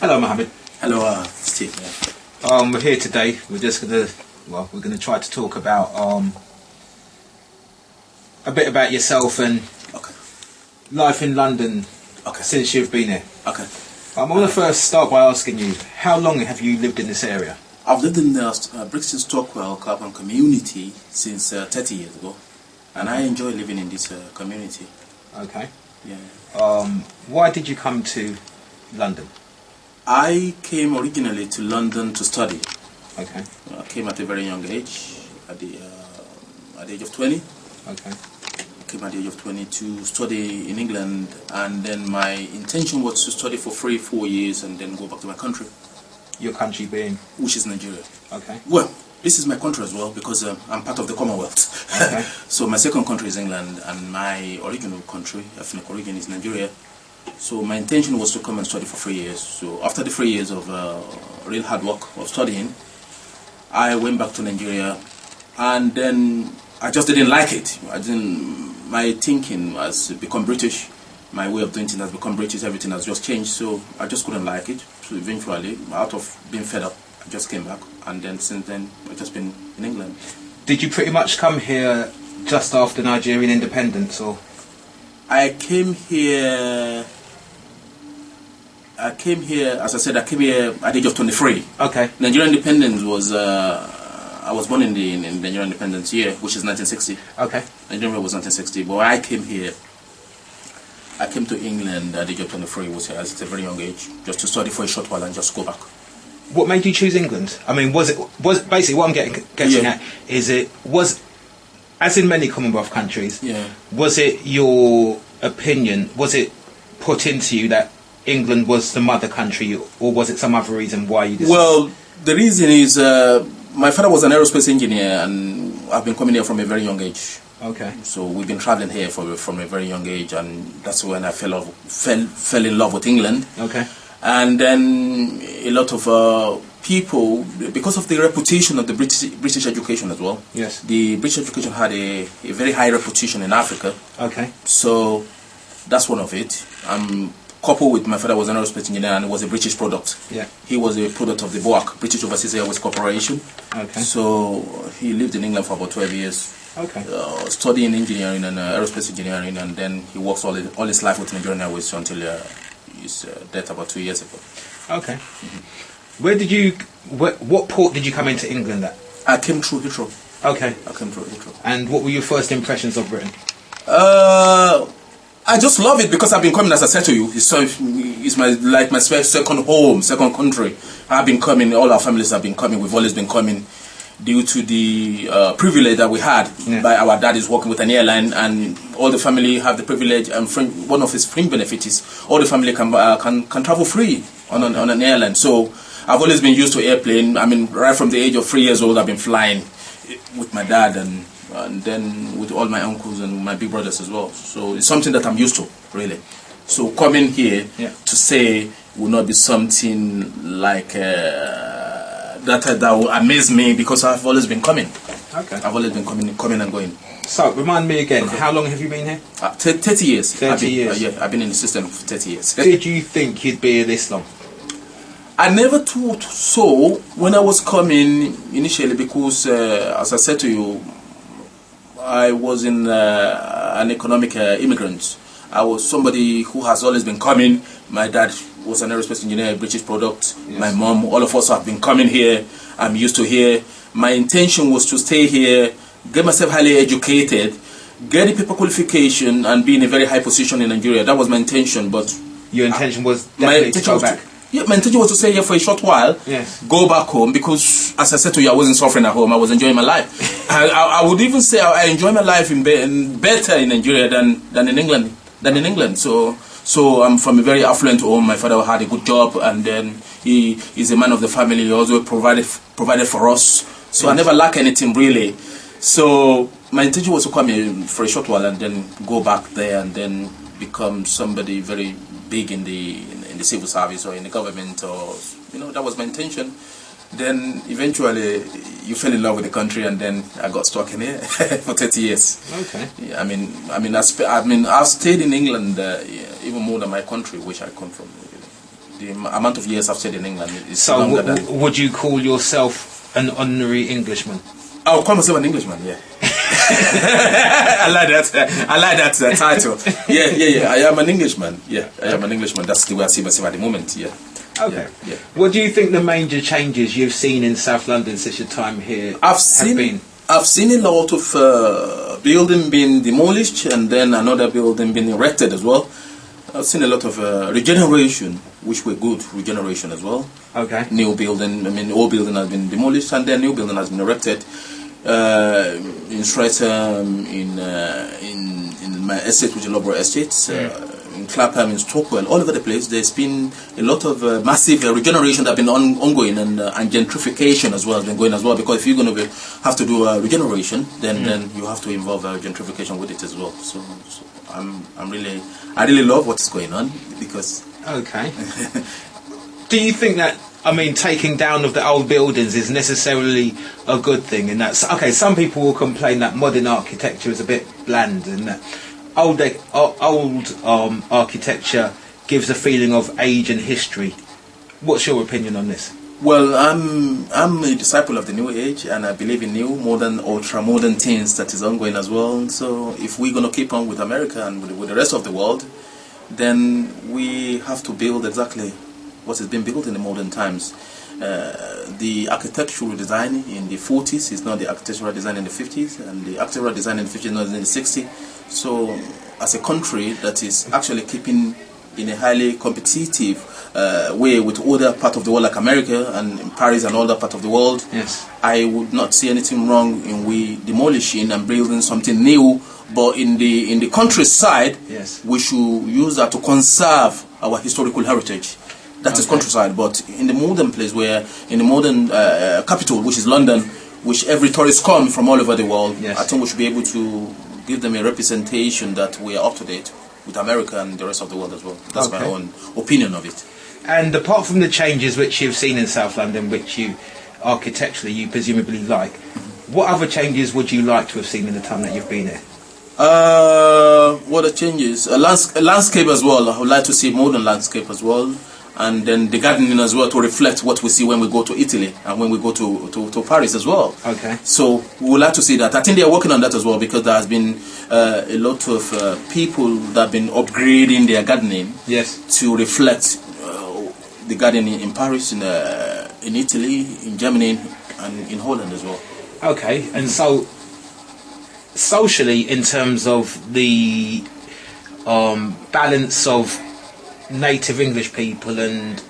Hello, Mohammed. Hello, Steve. We're here today. We're gonna try to talk about a bit about yourself and life in London since you've been here. Okay. I want to first start by asking you, how long have you lived in this area? I've lived in Brixton Stockwell Carbon community since 30 years ago, and I enjoy living in this community. Okay. Yeah. Why did you come to London? I came originally to London to study. Okay. I came at a very young age, at the age of 20. Okay. I came at the age of 20 to study in England, and then my intention was to study for 4 years and then go back to my country. Your country being? Which is Nigeria. Okay. Well, this is my country as well because I'm part of the Commonwealth. Okay. So my second country is England, and my original country, ethnic origin, is Nigeria. So my intention was to come and study for 3 years. So after the 3 years of real hard work of studying, I went back to Nigeria, and then I just didn't like it. My thinking has become British. My way of doing things has become British. Everything has just changed. So I just couldn't like it. So eventually, out of being fed up, I just came back, and then since then I've just been in England. Did you pretty much come here just after Nigerian independence, or? I came here, as I said, I came here at the age of 23. Okay. Nigerian independence was, I was born in the Nigerian independence year, which is 1960. Okay. Nigeria was 1960, but I came here, I came to England at the age of 23, was at a very young age, just to study for a short while and just go back. What made you choose England? I mean, was basically what I'm getting at is as in many Commonwealth countries, was it your opinion, was it put into you that England was the mother country, or was it some other reason why you decided? Well, the reason is my father was an aerospace engineer, and I've been coming here from a very young age. Okay. So we've been traveling here from a very young age, and that's when I fell in love with England. Okay. And then a lot of people, because of the reputation of the British education as well. Yes. The British education had a very high reputation in Africa. Okay. So that's one of it. Coupled with my father was an aerospace engineer, and it was a British product. Yeah. He was a product of the BOAC, British Overseas Airways Corporation. Okay. So he lived in England for about 12 years. Okay. Studying engineering and aerospace engineering, and then he works all his life with Nigerian Airways until his death about 2 years ago. Okay. Mm-hmm. What port did you come into England at? I came through Heathrow. Okay. I came through Heathrow. And what were your first impressions of Britain? I just love it because I've been coming, as I said to you. It's my second home, second country. I've been coming. All our families have been coming. We've always been coming due to the privilege that we had by our dad is working with an airline, and all the family have the privilege. And one of his fringe benefits is all the family can travel free on an airline. So I've always been used to airplane. I mean, right from the age of 3 years old, I've been flying with my dad, and then with all my uncles and my big brothers as well. So it's something that I'm used to, really. So coming here to say will not be something like that will amaze me, because I've always been coming. Okay. I've always been coming and going. So remind me again, how long have you been here? 30 years. 30 years. Yeah, I've been in the system for 30 years. Did you think you'd be here this long? I never thought so when I was coming initially, because as I said to you, I was an economic immigrant. I was somebody who has always been coming. My dad was an aerospace engineer, British product. Yes. My mom, all of us have been coming here. I'm used to here. My intention was to stay here, get myself highly educated, get the paper qualification, and be in a very high position in Nigeria. That was my intention. But your intention was definitely to go back. My intention was to stay here for a short while, go back home, because, as I said to you, I wasn't suffering at home. I was enjoying my life. I would even say I enjoy my life better in Nigeria than in England. So I'm from a very affluent home. My father had a good job, and then he is a man of the family. He also provided for us. So I never lack anything, really. So my intention was to come here for a short while and then go back there and then become somebody very big in the civil service or in the government, or that was my intention. Then eventually you fell in love with the country, and then I got stuck in here for 30 years. Okay. Yeah, I've stayed in England even more than my country, which I come from. The amount of years I've stayed in England is so longer than... would you call yourself an honorary Englishman? I would call myself an Englishman, yeah. I like that title. Yeah. I am an Englishman. Yeah, I am an Englishman. That's the way I see myself at the moment, yeah. Okay. Yeah. What do you think the major changes you've seen in South London since your time here have been? I've seen a lot of building being demolished and then another building being erected as well. I've seen a lot of regeneration, which were good regeneration as well. Okay. New building, I mean, old building has been demolished and then new building has been erected. In Streatham, in my estate, which is Loughborough Estate, in Clapham, in Stockwell, all over the place. There's been a lot of massive regeneration that have been ongoing, and gentrification as well has been going as well. Because if you're going to have to do regeneration, then you have to involve gentrification with it as well. So I really love what's going on because. Okay. Do you think that? I mean, taking down of the old buildings is necessarily a good thing, and that's okay. Some people will complain that modern architecture is a bit bland, and that old architecture gives a feeling of age and history. What's your opinion on this? Well, I'm a disciple of the new age, and I believe in new, modern, ultra modern things that is ongoing as well. So, if we're gonna keep on with America and with the rest of the world, then we have to build exactly what has been built in the modern times. The architectural design in the 40s is not the architectural design in the 50s, and the architectural design in the 50s is not in the 60s. So, as a country that is actually keeping in a highly competitive way with other part of the world like America and in Paris and all that part of the world, yes, I would not see anything wrong in we demolishing and building something new. But in the countryside, yes, we should use that to conserve our historical heritage. That is countryside, but in the modern place, where in the modern capital, which is London, which every tourist comes from all over the world, yes, I think we should be able to give them a representation that we are up to date with America and the rest of the world as well. That's my own opinion of it. And apart from the changes which you've seen in South London, which you architecturally you presumably like, what other changes would you like to have seen in the time that you've been here? What are changes? A landscape as well. I would like to see modern landscape as well. And then the gardening as well to reflect what we see when we go to Italy and when we go to Paris as well. Okay. So we would like to see that. I think they are working on that as well because there has been a lot of people that have been upgrading their gardening, yes, to reflect the gardening in Paris, in Italy, in Germany, and in Holland as well. Okay. And so socially, in terms of the balance of native English people and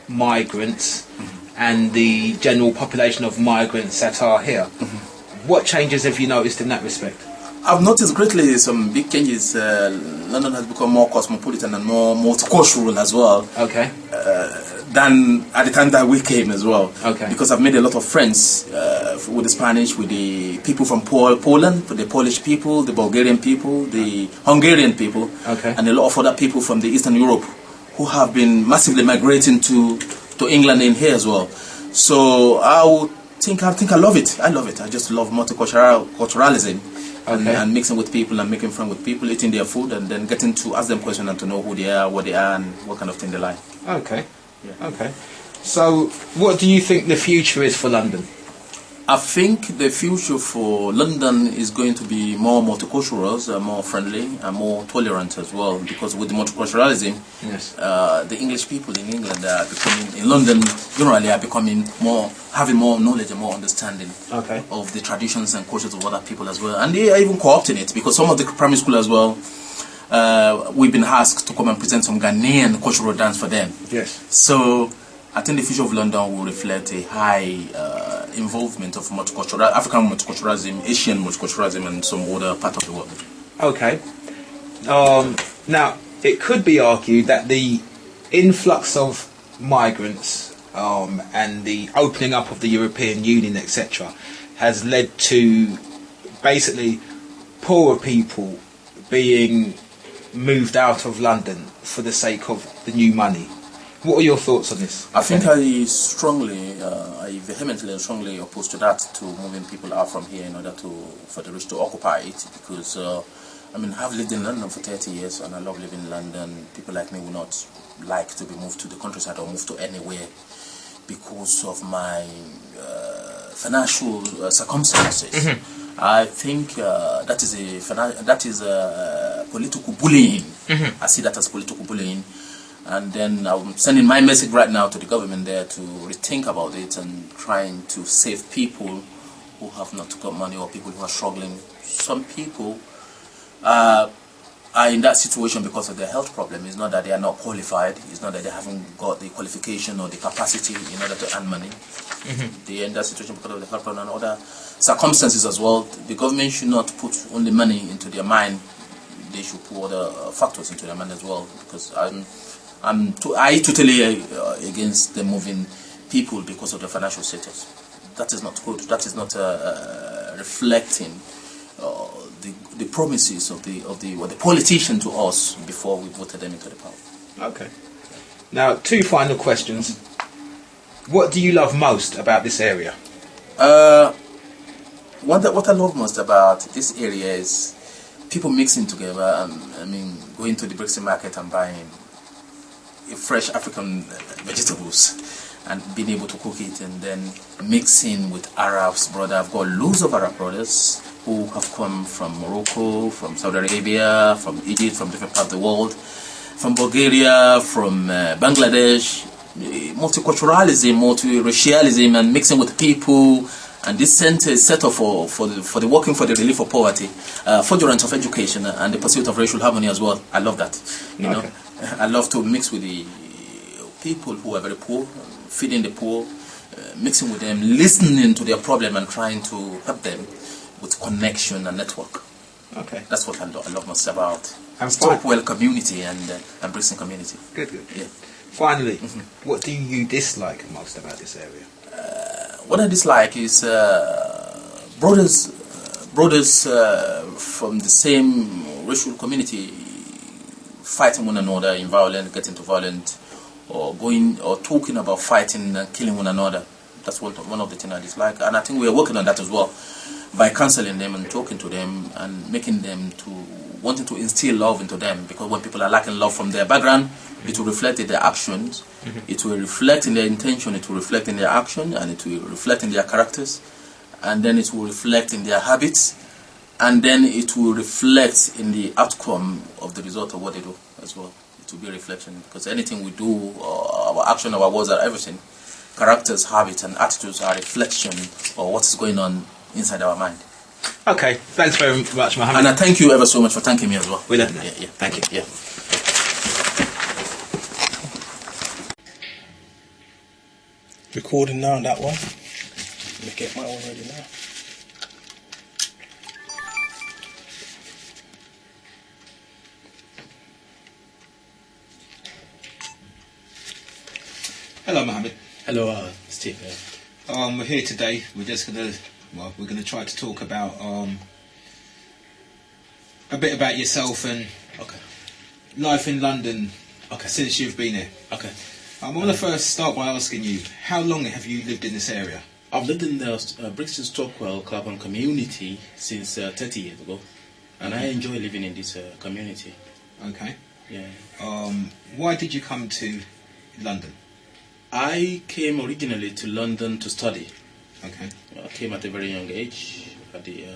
migrants, and the general population of migrants that are here, what changes have you noticed in that respect? I've noticed greatly some big changes. London has become more cosmopolitan and more multicultural as well. Okay. Than at the time that we came as well. Okay. Because I've made a lot of friends with the Spanish, with the people from Poland, with the Polish people, the Bulgarian people, the Hungarian people, okay, and a lot of other people from the Eastern Europe who have been massively migrating to England in here as well. So I think I love it. I love it. I just love multiculturalism. Okay. And mixing with people and making friends with people, eating their food, and then getting to ask them questions and to know who they are, what they are, and what kind of thing they like. Okay. Yeah. Okay. So, what do you think the future is for London? I think the future for London is going to be more multicultural, more friendly, and more tolerant as well. Because with the multiculturalism, yes, the English people in England are becoming, in London generally, are becoming more, having more knowledge and more understanding, okay, of the traditions and cultures of other people as well. And they are even co-opting it because some of the primary school as well, we've been asked to come and present some Ghanaian cultural dance for them. yes. So I think the future of London will reflect a high involvement of African multiculturalism, Asian multiculturalism, and some other part of the world. Okay. Now, it could be argued that the influx of migrants and the opening up of the European Union, etc., has led to basically poorer people being moved out of London for the sake of the new money. What are your thoughts on this? I think I vehemently and strongly opposed to that, to moving people out from here in order for the rich to occupy it, because I mean, I've lived in London for 30 years, and I love living in London. People like me will not like to be moved to the countryside or moved to anywhere because of my financial circumstances. I think that is political bullying. I see that as political bullying, and then I'm sending my message right now to the government there to rethink about it and trying to save people who have not got money or people who are struggling. Some people are in that situation because of their health problem. It's not that they are not qualified. It's not that they haven't got the qualification or the capacity in order to earn money. They are in that situation because of the health problem and other circumstances as well. The government should not put only money into their mind. They should put other factors into their mind as well. Because I totally against them moving people because of their financial status. That is not good. That is not reflecting the promises of the politician to us before we voted them into the power. Okay. Now, 2 final questions. What do you love most about this area? What I love most about this area is people mixing together. I mean, going to the Brixton market and buying fresh African vegetables and being able to cook it, and then mixing with Arabs, brother. I've got loads of Arab brothers who have come from Morocco, from Saudi Arabia, from Egypt, from different parts of the world, from Bulgaria, from Bangladesh. Multiculturalism, multiracialism, and mixing with people. And this center is set up for the working for the relief of poverty, furtherance of education, and the pursuit of racial harmony as well. I love that. You know, I love to mix with the people who are very poor, feeding the poor, mixing with them, listening to their problem, and trying to help them with connection and network. Okay, that's what I love most about Stockwell community and Brixton community. Good. Yeah. Finally, what do you dislike most about this area? What I dislike is brothers from the same racial community fighting one another in violence, getting to violence, or talking about fighting and killing one another. That's one of the things I dislike, and I think we are working on that as well by counseling them and talking to them and making them wanting to instill love into them, because when people are lacking love from their background, it will reflect in their actions, it will reflect in their intention, it will reflect in their action, and it will reflect in their characters, and then it will reflect in their habits, and then it will reflect in the outcome of the result of what they do as well. It will be a reflection, because anything we do, our action, our words, are everything. Characters, habits, and attitudes are a reflection of what is going on inside our mind. Okay, thanks very much, Mohammed. And I thank you ever so much for thanking me as well. We learned that. Yeah, thank you. Yeah. Recording now on that one. Let me get my one ready now. Hello, Mohammed. Hello, Steve. We're here today. We're gonna try to talk about a bit about yourself and life in London. Since you've been here. I want to first start by asking you, how long have you lived in this area? I've lived in the Brixton Stockwell Club and community since 30 years ago, and I enjoy living in this community. Okay. Yeah. Why did you come to London? I came originally to London to study. Okay. I came at a very young age, at the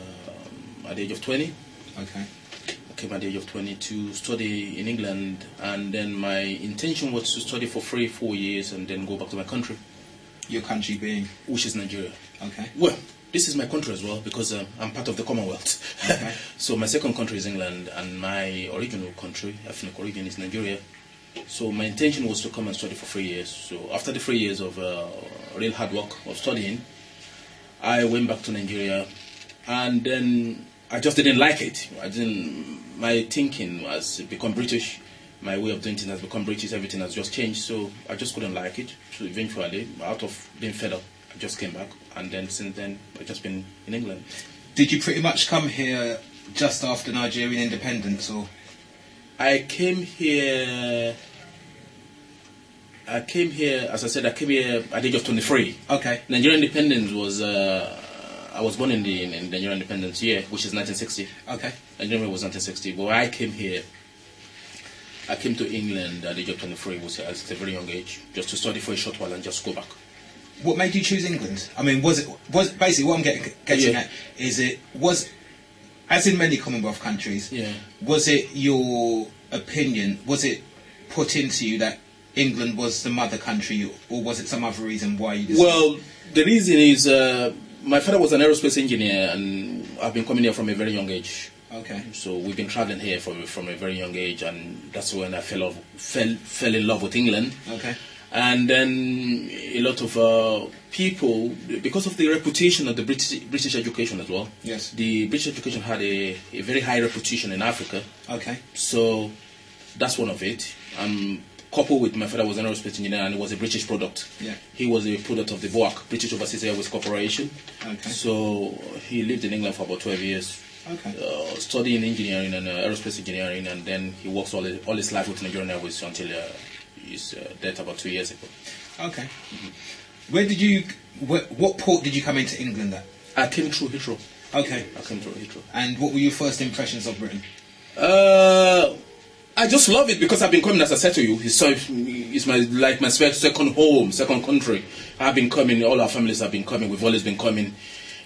age of 20. Okay. I came at the age of 20 to study in England, and then my intention was to study for 3-4 years and then go back to my country. Your country being? Which is Nigeria. Okay. Well, this is my country as well, because I'm part of the Commonwealth. Okay. So my second country is England, and my original country, ethnic origin, is Nigeria. So my intention was to come and study for 3 years. So after the 3 years of real hard work of studying, I went back to Nigeria, and then I just didn't like it. My thinking has become British. My way of doing things has become British. Everything has just changed. So I just couldn't like it. So eventually, out of being fed up, I just came back. And then since then, I've just been in England. Did you pretty much come here just after Nigerian independence, or? I came here, as I said, I came here at the age of 23. Okay. Nigerian independence was I was born in the Nigerian independence year, which is 1960. Okay. Nigeria was 1960. But when I came here, I came to England at the age of 23, was at a very young age, just to study for a short while and just go back. What made you choose England? I mean, was basically what I'm getting at is as in many Commonwealth countries, was it your opinion, was it put into you that England was the mother country, or was it some other reason why you decided? Well, the reason is my father was an aerospace engineer, and I've been coming here from a very young age. Okay. So we've been traveling here from a very young age, and that's when I fell in love with England. Okay. And then a lot of people, because of the reputation of the British education as well. Yes. The British education had a very high reputation in Africa. Okay. So that's one of it. Coupled with my father was an aerospace engineer, and it was a British product. Yeah. He was a product of the BOAC, British Overseas Airways Corporation. Okay. So he lived in England for about 12 years. Okay. Studying engineering and aerospace engineering, and then he works all his life with Nigerian Airways until his death about 2 years ago. Okay. Mm-hmm. What port did you come into England at? I came through Heathrow. Okay. I came through Heathrow. And what were your first impressions of Britain? I just love it because I've been coming, as I said to you. It's my second home, second country. I've been coming, all our families have been coming, we've always been coming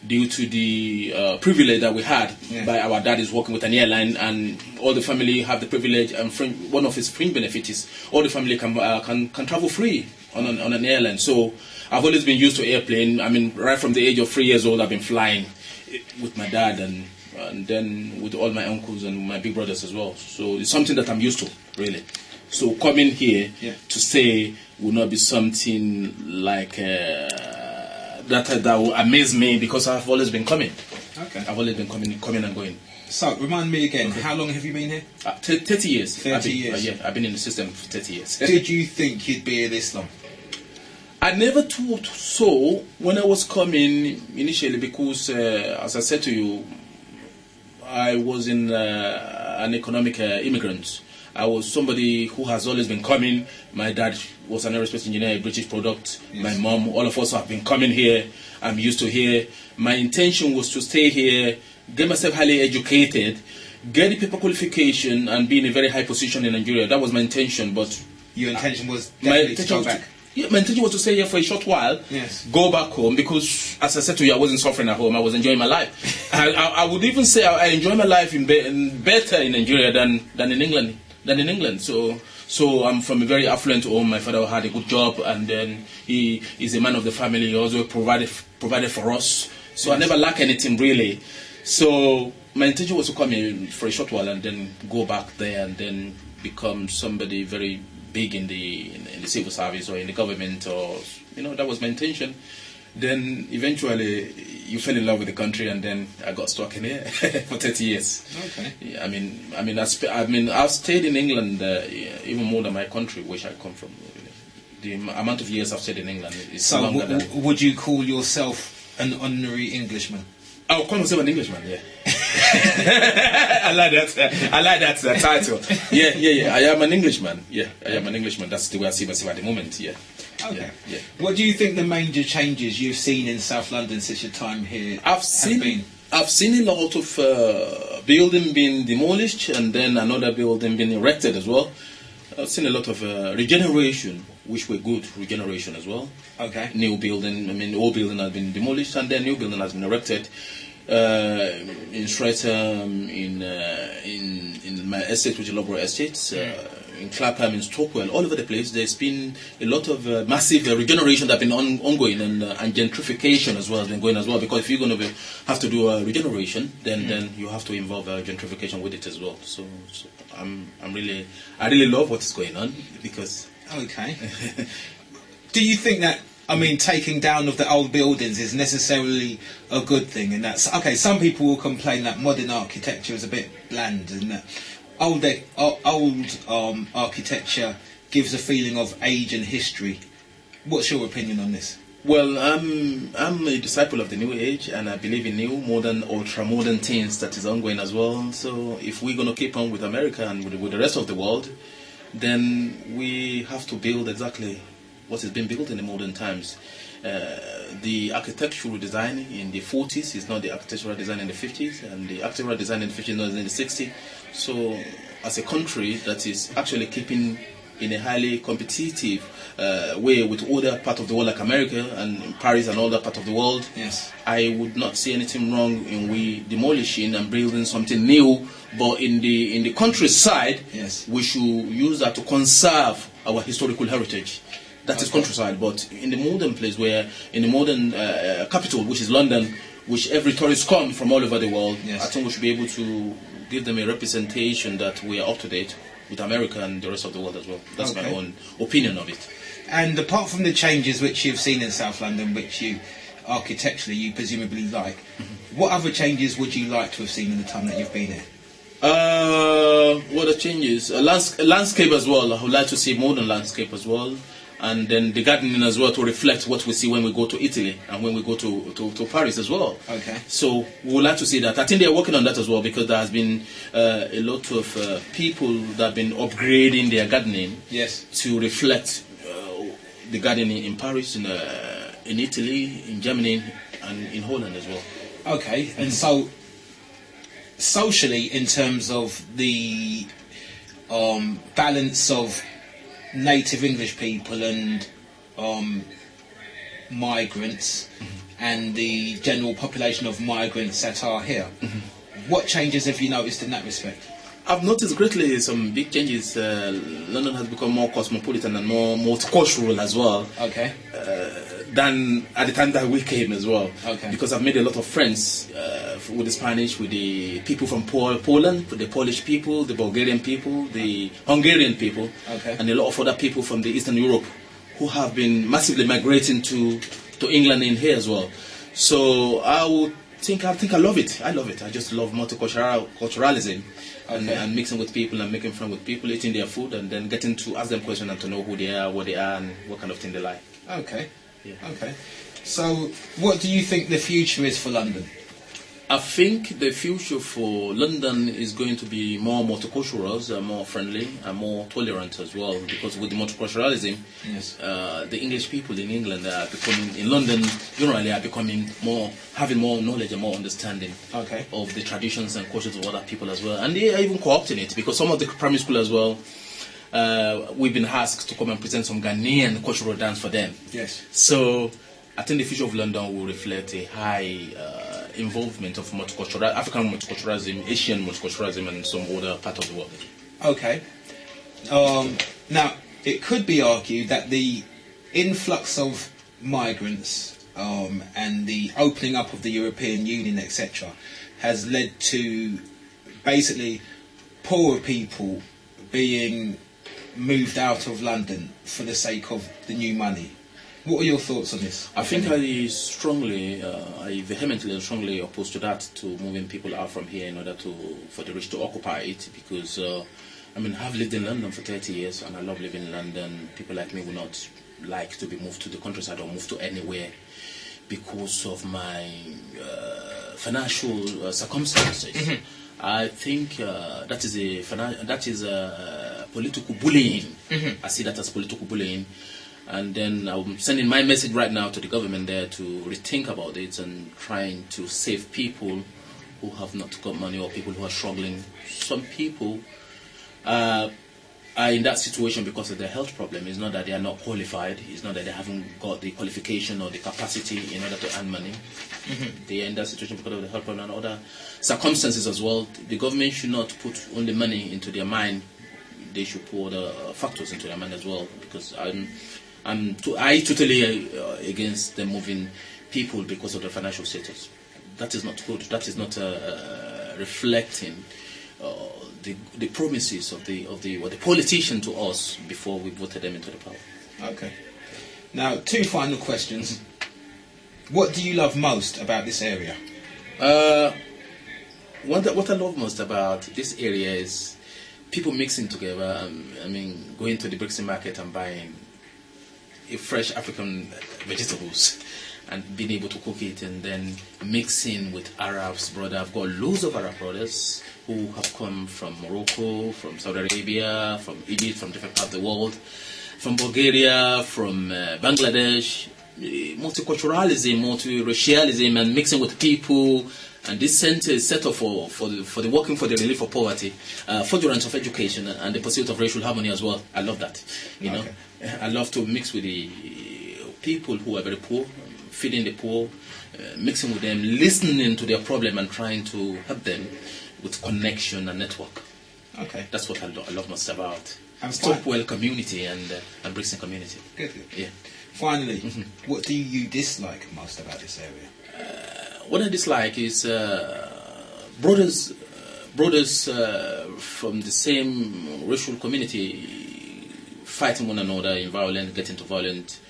due to the privilege that we had by our dad is working with an airline, and all the family have the privilege, and one of his fringe benefits is all the family can travel free on an airline. So I've always been used to airplane. I mean, right from the age of 3 years old, I've been flying with my dad, and then with all my uncles and my big brothers as well. So it's something that I'm used to, really. So coming here to stay will not be something like that will amaze me, because I've always been coming. Okay. I've always been coming and going. So remind me again, how long have you been here? 30 years. 30 years. Yeah, I've been in the system for 30 years. Did you think you'd be here this long? I never thought so when I was coming initially, because as I said to you, I was an economic immigrant. I was somebody who has always been coming. My dad was an aerospace engineer, a British product. Yes. My mom, all of us have been coming here. I'm used to here. My intention was to stay here, get myself highly educated, get the paper qualification, and be in a very high position in Nigeria. That was my intention. But your intention was definitely to go back? My intention was to stay here for a short while, go back home, because, as I said to you, I wasn't suffering at home. I was enjoying my life. I would even say I enjoy my life better in Nigeria than in England. So I'm from a very affluent home. My father had a good job, and then he is a man of the family. He also provided for us. So I never lack anything, really. So my intention was to come here for a short while and then go back there and then become somebody very big in the civil service or in the government, or that was my intention. Then eventually you fell in love with the country, and then I got stuck in here for 30 years. Okay. Yeah, I've stayed in England even more than my country, which I come from. The amount of years I've stayed in England is longer than. Would you call yourself an honorary Englishman? I'll call myself an Englishman. Yeah. I like that title. Yeah. I am an Englishman. Yeah, I am an Englishman. That's the way I see myself at the moment. Yeah. Okay. Yeah. What do you think the major changes you've seen in South London since your time here I've seen a lot of building being demolished, and then another building being erected as well. I've seen a lot of regeneration, which were good regeneration as well. Okay. New building. Old building has been demolished, and then new building has been erected. In Streatham, in my estate, which is Loughborough Estate, in Clapham, in Stockwell, all over the place. There's been a lot of massive regeneration that have been ongoing, and gentrification as well has been going as well. Because if you're going to have to do a regeneration, then you have to involve gentrification with it as well. So I really love what is going on, because. Okay. Do you think that? Taking down of the old buildings is necessarily a good thing, and that's okay. Some people will complain that modern architecture is a bit bland, and that old architecture gives a feeling of age and history. What's your opinion on this? Well, I'm a disciple of the new age, and I believe in new, modern, ultra-modern things that is ongoing as well. So if we're going to keep on with America and with the rest of the world, then we have to build exactly what is being built in the modern times. The architectural design in the 40s is not the architectural design in the 50s, and the architectural design in the 50s is not in the 60s. So, as a country that is actually keeping in a highly competitive way with other part of the world like America and Paris and all that part of the world, yes, I would not see anything wrong in we demolishing and building something new. But in the countryside, yes, we should use that to conserve our historical heritage. That is countryside. But in the modern place, where in the modern capital, which is London, which every tourist comes from all over the world, yes, I think we should be able to give them a representation that we are up to date with America and the rest of the world as well. That's my own opinion of it. And apart from the changes which you've seen in South London, which you architecturally you presumably like, what other changes would you like to have seen in the time that you've been here? What are changes? Landscape as well. I would like to see modern landscape as well. And then the gardening as well, to reflect what we see when we go to Italy and when we go to Paris as well. Okay. So we would like to see that. I think they're working on that as well, because there has been a lot of people that have been upgrading their gardening, yes, to reflect the gardening in Paris, in Italy, in Germany, and in Holland as well. Okay. And so socially, in terms of the balance of native English people and migrants, and the general population of migrants that are here, what changes have you noticed in that respect? I've noticed greatly some big changes. London has become more cosmopolitan and more multicultural as well. Okay. Than at the time that we came as well. Okay. Because I've made a lot of friends with the Spanish, with the people from Poland, with the Polish people, the Bulgarian people, the Hungarian people, okay, and a lot of other people from the Eastern Europe who have been massively migrating to England in here as well. So I love it. I love it. I just love multiculturalism. Okay. And mixing with people and making friends with people, eating their food, and then getting to ask them questions and to know who they are, what they are, and what kind of thing they like. Okay. Yeah. Okay. So, what do you think the future is for London? I think the future for London is going to be more multicultural, more friendly, and more tolerant as well. Because with the multiculturalism, yes, the English people in England are becoming, in London generally, are becoming more, having more knowledge and more understanding, okay, of the traditions and cultures of other people as well. And they are even co-opting it, because some of the primary school as well, we've been asked to come and present some Ghanaian cultural dance for them. yes. So I think the future of London will reflect a high involvement of African multiculturalism, Asian multiculturalism, and some other part of the world. Okay. Now, it could be argued that the influx of migrants and the opening up of the European Union, etc., has led to basically poorer people being moved out of London for the sake of the new money. What are your thoughts on this? I think I vehemently and strongly opposed to that, to moving people out from here in order for the rich to occupy it, because I've lived in London for 30 years and I love living in London. People like me would not like to be moved to the countryside or moved to anywhere because of my financial circumstances. Mm-hmm. I think that is political bullying. Mm-hmm. I see that as political bullying. And then I'm sending my message right now to the government there to rethink about it and trying to save people who have not got money, or people who are struggling. Some people are in that situation because of their health problem. It's not that they are not qualified. It's not that they haven't got the qualification or the capacity in order to earn money. Mm-hmm. They are in that situation because of the health problem and other circumstances as well. The government should not put only money into their mind. They should put other factors into their mind as well, because I totally against them moving people because of their financial status. That is not good. That is not reflecting the promises of the politician to us before we voted them into the power. Okay. Now, 2 final questions. What do you love most about this area? What I love most about this area is people mixing together. Going to the Brixton market and buying fresh African vegetables and being able to cook it, and then mixing with Arabs, brother. I've got loads of Arab brothers who have come from Morocco, from Saudi Arabia, from Egypt, from different parts of the world, from Bulgaria, from Bangladesh, multiculturalism, multiracialism, and mixing with people. And this center is set up for the working for the relief of poverty, furtherance of education, and the pursuit of racial harmony as well. I love that. You know, I love to mix with the people who are very poor, feeding the poor, mixing with them, listening to their problem, and trying to help them with connection and network. Okay, that's what I love most about Stopwell community and Brixton community. Good. Yeah. Finally, what do you dislike most about this area? What I dislike is brothers from the same racial community fighting one another in violence, getting to violence,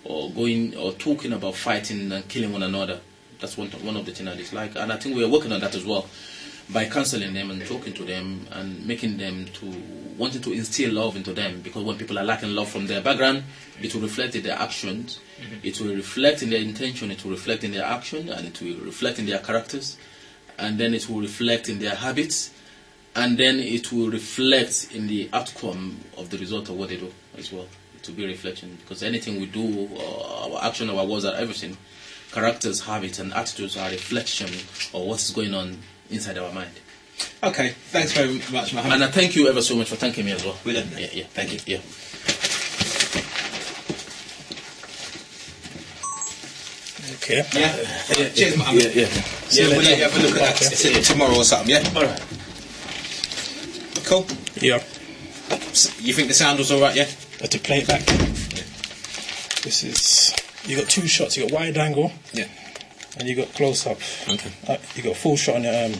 or talking about fighting and killing one another. That's one of the things I dislike, and I think we are working on that as well, by counseling them and talking to them and making them wanting to instill love into them, because when people are lacking love from their background, it will reflect in their actions, it will reflect in their intention, it will reflect in their action, and it will reflect in their characters, and then it will reflect in their habits, and then it will reflect in the outcome of the result of what they do as well. It will be a reflection, because anything we do, our action, our words, are everything. Characters, habits, and attitudes are a reflection of what is going on inside our mind. Okay, thanks very much, Mohammed. And I thank you ever so much for thanking me as well. Yeah, thank you. Yeah. Okay. Yeah. Cheers, Mohammed. Yeah. We'll let you have a look at that tomorrow or something. Yeah. All right. Cool. Yeah. So you think the sound was all right? Yeah. But to play it back. Yeah. This is. You got two shots. You got wide angle. Yeah. And you got close up. Okay. You got full shot on your arm.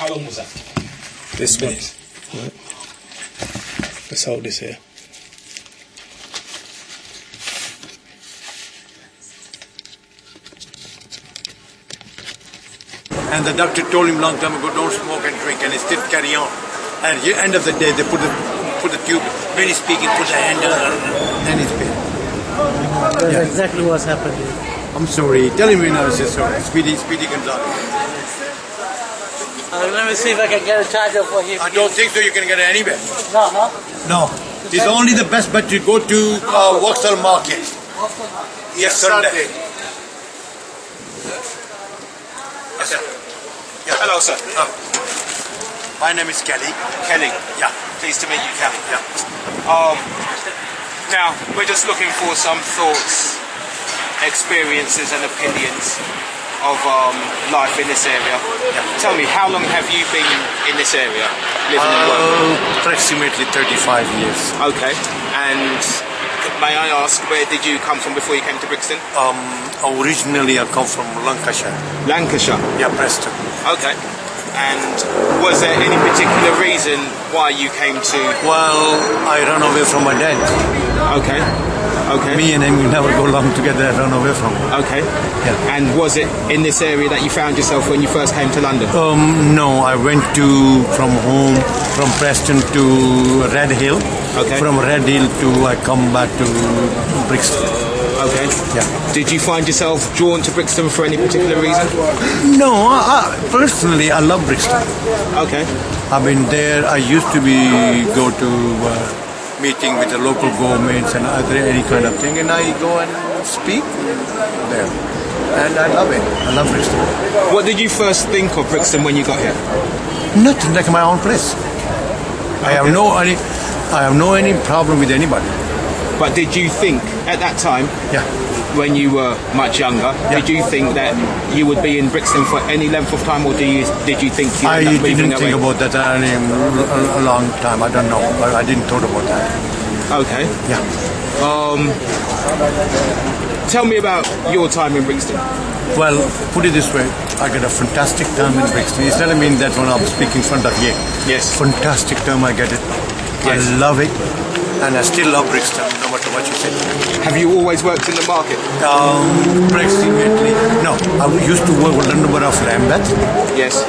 How long was that? This one. Right. Let's hold this here. And the doctor told him long time ago, don't smoke and drink, and he still carry on. And at the end of the day, they put the tube, when he's speaking, put the hand on, and he's paid. That's exactly what's happening. I'm sorry. Tell him when I was just sorry. Speedy Gonzalez. Let me see if I can get a charger for him. I don't think so. You can get it anywhere. No. No. It's only the best bet to go to Vauxhall Market. Yes, Sunday. Yes, sir. Yeah. Hello, sir. My name is Kelly. Kelly. Yeah. Pleased to meet you, Kelly. Yeah. Now, we're just looking for some thoughts, experiences and opinions of life in this area. Yeah. Tell me, how long have you been in this area, living and working? Approximately 35 years. Okay. And may I ask, where did you come from before you came to Brixton? Originally I come from Lancashire. Lancashire? Yeah, Preston. Okay. And was there any particular reason why you came to... Well, I ran away from my dad. Okay. Me and him, we never go along together. I run away from him. Okay. Yeah. And was it in this area that you found yourself when you first came to London? No, I went from Preston to Red Hill. Okay. From Red Hill I come back to Brixton. Okay. Yeah. Did you find yourself drawn to Brixton for any particular reason? No, personally, I love Brixton. Okay. I've been there. I used to go to meeting with the local governments and any kind of thing, and I go and speak there. And I love it. I love Brixton. What did you first think of Brixton when you got here? Nothing, like my own place. I have no any problem with anybody. But did you think at that time, yeah, when you were much younger, did you think that you would be in Brixton for any length of time, or did you think you I end up moving didn't away? think about that a long time. I don't know, but I didn't thought about that. Okay. Yeah. Tell me about your time in Brixton. Well, put it this way, I got a fantastic time in Brixton. It's not mean that when I'm speaking in front of you. Yes. Fantastic time, I get it. Yes. I love it. and I still love Brixton, no matter what you say. Have you always worked in the market? Approximately. No, I used to work with a number of Lambeth. Yes.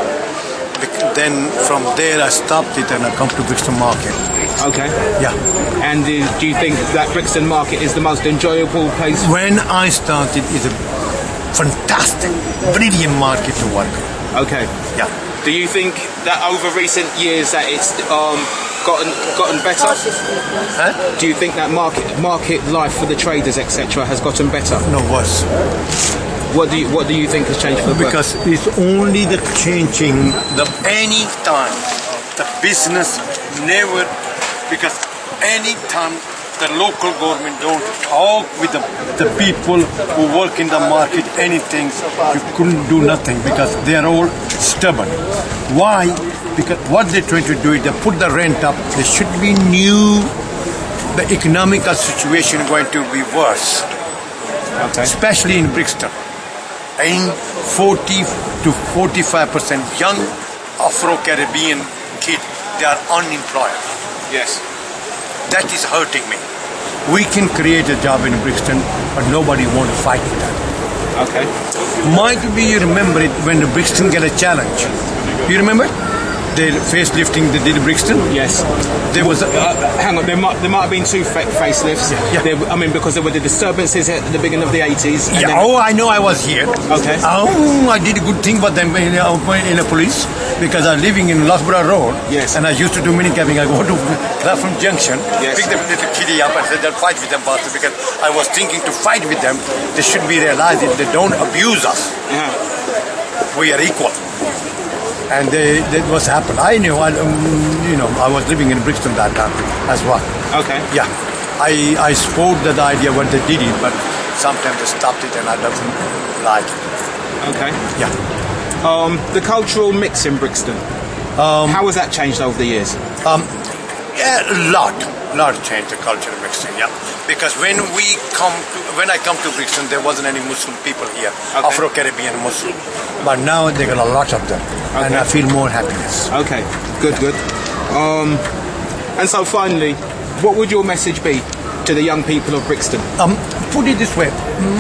Then from there I stopped it and I come to Brixton Market. Okay. Yeah. And do you think that Brixton Market is the most enjoyable place? When I started, it's a fantastic, brilliant market to work. Okay. Yeah. Do you think that over recent years that it's gotten better? Huh? Do you think that market life for the traders, etc., has gotten better? No, worse. What do you think has changed for the Because it's only the changing the any time the business never, because any time the local government don't talk with the people who work in the market anything, you couldn't do nothing because they are all stubborn. Why? Because what they're trying to do is they put the rent up. They should be new. The economical situation is going to be worse, especially in Brixton. In 40 to 45% young Afro-Caribbean kids, they are unemployed. Yes. That is hurting me. We can create a job in Brixton, but nobody want to fight with that. Okay. Might be you remember it when the Brixton get a challenge. You remember? The facelifting they did in Brixton? Yes. There was hang on, there might have been two facelifts. Yeah. I mean, because there were the disturbances at the beginning of the 80s. Yeah, I know I was here. Okay. I did a good thing for them in the police because I'm living in Loughborough Road. Yes. And I used to do minicabbing. I go to Clapham Junction, yes, pick the little kiddie up and say they'll fight with them because I was thinking to fight with them. They should be realizing they don't abuse us. Yeah. We are equal. And that was happened. I knew, I was living in Brixton that time as well. Okay. Yeah. I support that idea when they did it, but sometimes they stopped it and I don't like it. Okay. Yeah. The cultural mix in Brixton. How has that changed over the years? Yeah, a lot changed the culture in Brixton. Yeah. Because when I come to Brixton, there wasn't any Muslim people here, okay, Afro-Caribbean Muslim. But now they got a lot of them, okay, and I feel more happiness. Okay, good. And so finally, what would your message be to the young people of Brixton? Put it this way,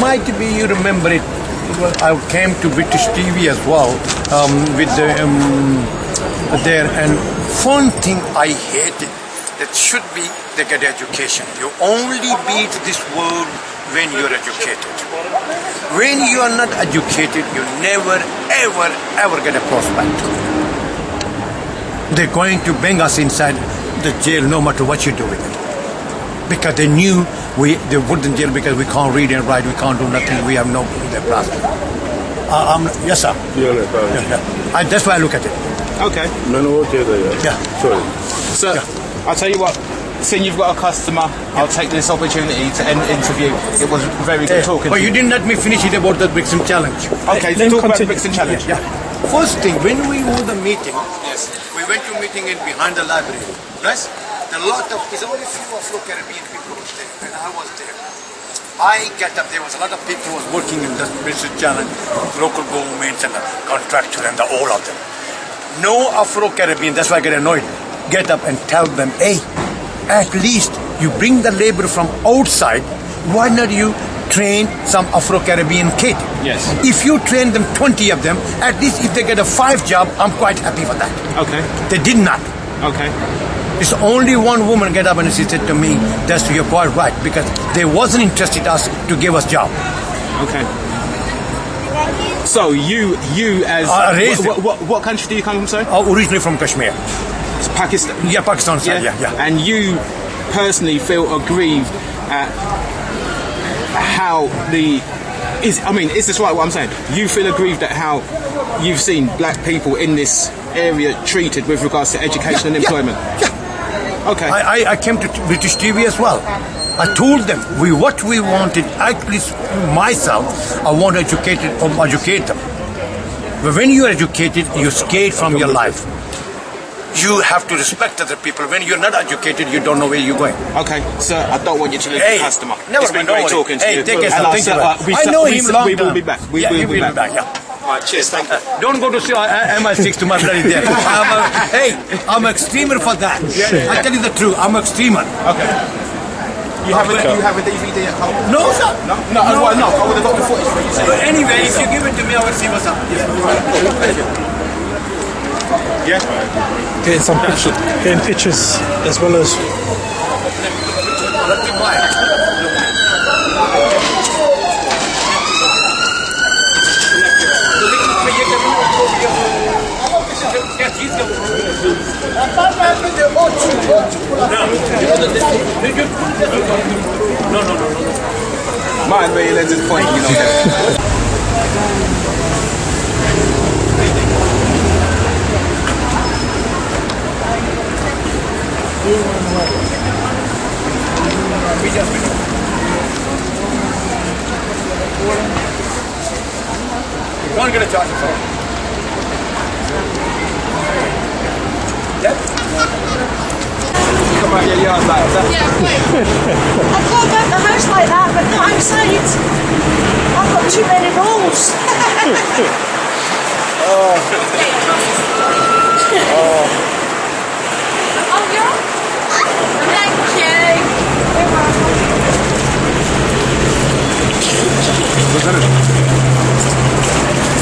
might be you remember it. I came to British TV as well with the there, and one thing I hated. It should be they get education. You only beat this world when you're educated. When you are not educated, you never, ever get a prospect. They're going to bring us inside the jail no matter what you do with it. Because they knew they put in jail because we can't read and write, we can't do nothing, we have no prospect. Yes, sir. Yeah. That's why I look at it. Okay. Yeah. Sorry. So, yeah. I'll tell you what, seeing you've got a customer, I'll take this opportunity to end the interview. It was very good talking to you. But you didn't let me finish it about the Brixton Challenge. Okay, let's talk about the Brixton Challenge. Yeah. First thing, when we were the meeting, yes, we went to meeting in behind the library. Right? It's only few Afro-Caribbean people who was there, and I was there. I get up, there was a lot of people who was working in the Brixton Challenge, local governments and the contractors and all of them. No Afro-Caribbean, that's why I get annoyed. Get up and tell them, hey, at least you bring the labor from outside, why not you train some Afro-Caribbean kid? Yes. If you train them, 20 of them, at least if they get a 5 job, I'm quite happy for that. Okay. They did not. Okay. It's only one woman get up and she said to me, that's you're quite right, because they wasn't interested us to give us job. Okay. So you as what country do you come from, sir? Originally from Kashmir. It's Pakistan. Yeah, Pakistan side. Yeah. And you personally feel aggrieved at how is this right what I'm saying? You feel aggrieved at how you've seen black people in this area treated with regards to education and employment? Yeah. Okay. I came to British TV as well. I told them what we wanted, at least myself, I want to educate them. But when you are educated, you're scared from your life. You have to respect other people. When you're not educated, you don't know where you're going. Okay, sir, I don't want you to lose the customer. It's been great talking to you. Take care, sir. I know him long time. We will be back. We will be back. Yeah. All right, cheers, thank you. Don't go to see MI6 to my bloody there. I'm a extremer for that. I tell you the truth, I'm an extremer. Okay. You have a DVD at home? No, sir. No. Well, no. I would have got the footage for you. But anyway, if you give it to me, I will see what's up. Yeah. Getting some pictures, getting pictures as well as. Mine, where you let this point, you know. You want to get a charge phone? Yep. Come out your yard like that. Yeah, wait. I can't go to the house like that, but not outside. I've got too many rules. Oh, yeah? Thank you.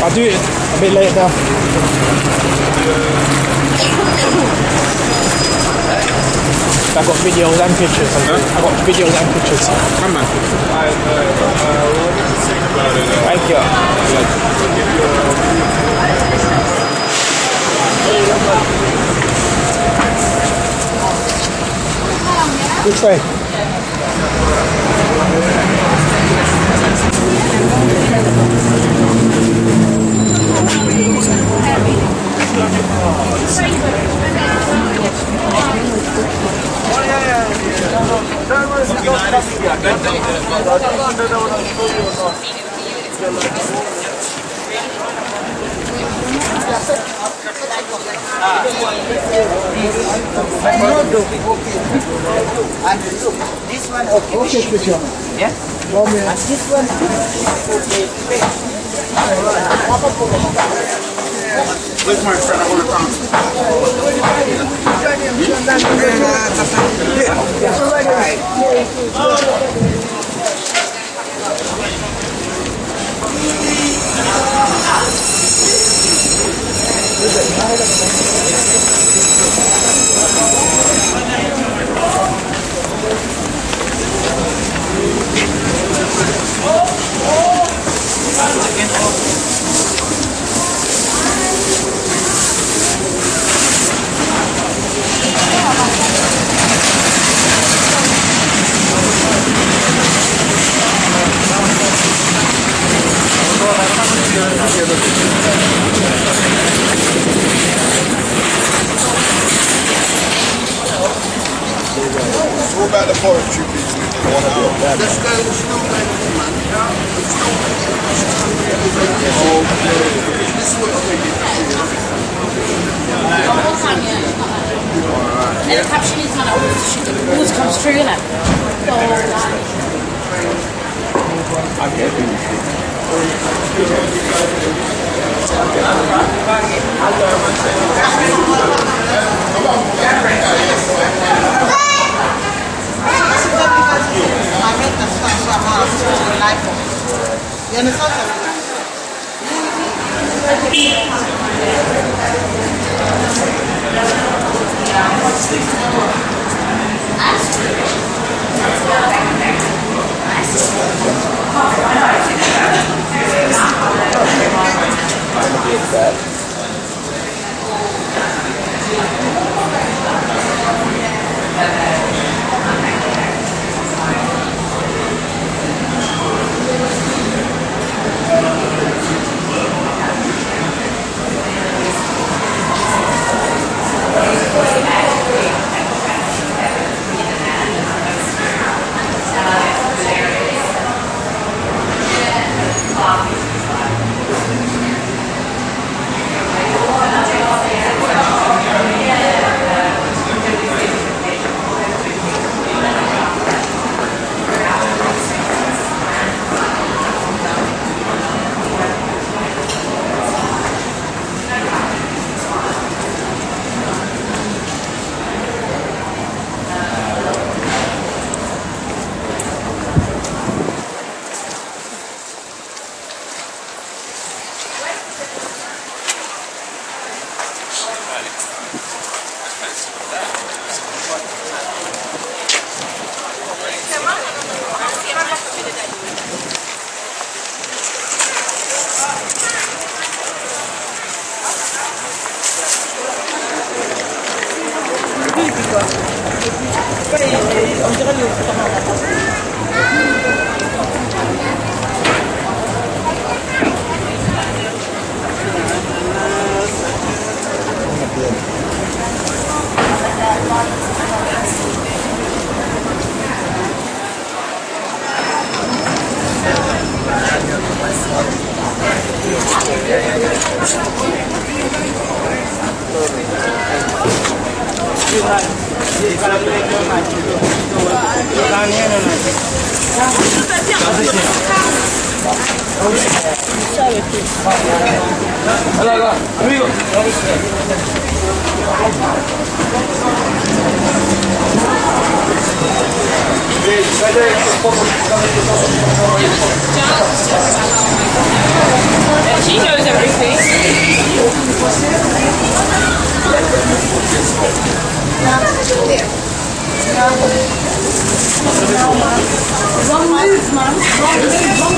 I'll do it a bit later now. I've got videos and pictures. I've got videos and pictures. Come on. Thank you. Which way? This one, okay. Yeah? And this one, Where's my friend? I want to come. What about the forestry business? Let's go to the snowman, man. This is what I think. And the caption is not always comes through, innit? You understand? She knows everything. Wrong move, man. Wrong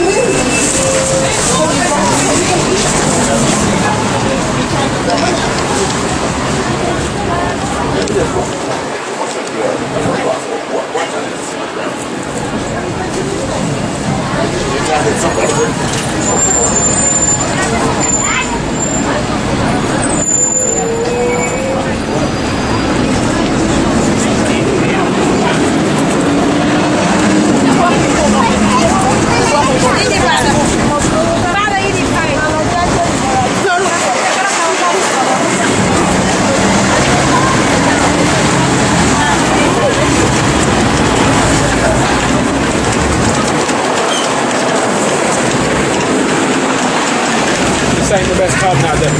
This ain't the best pub now, then.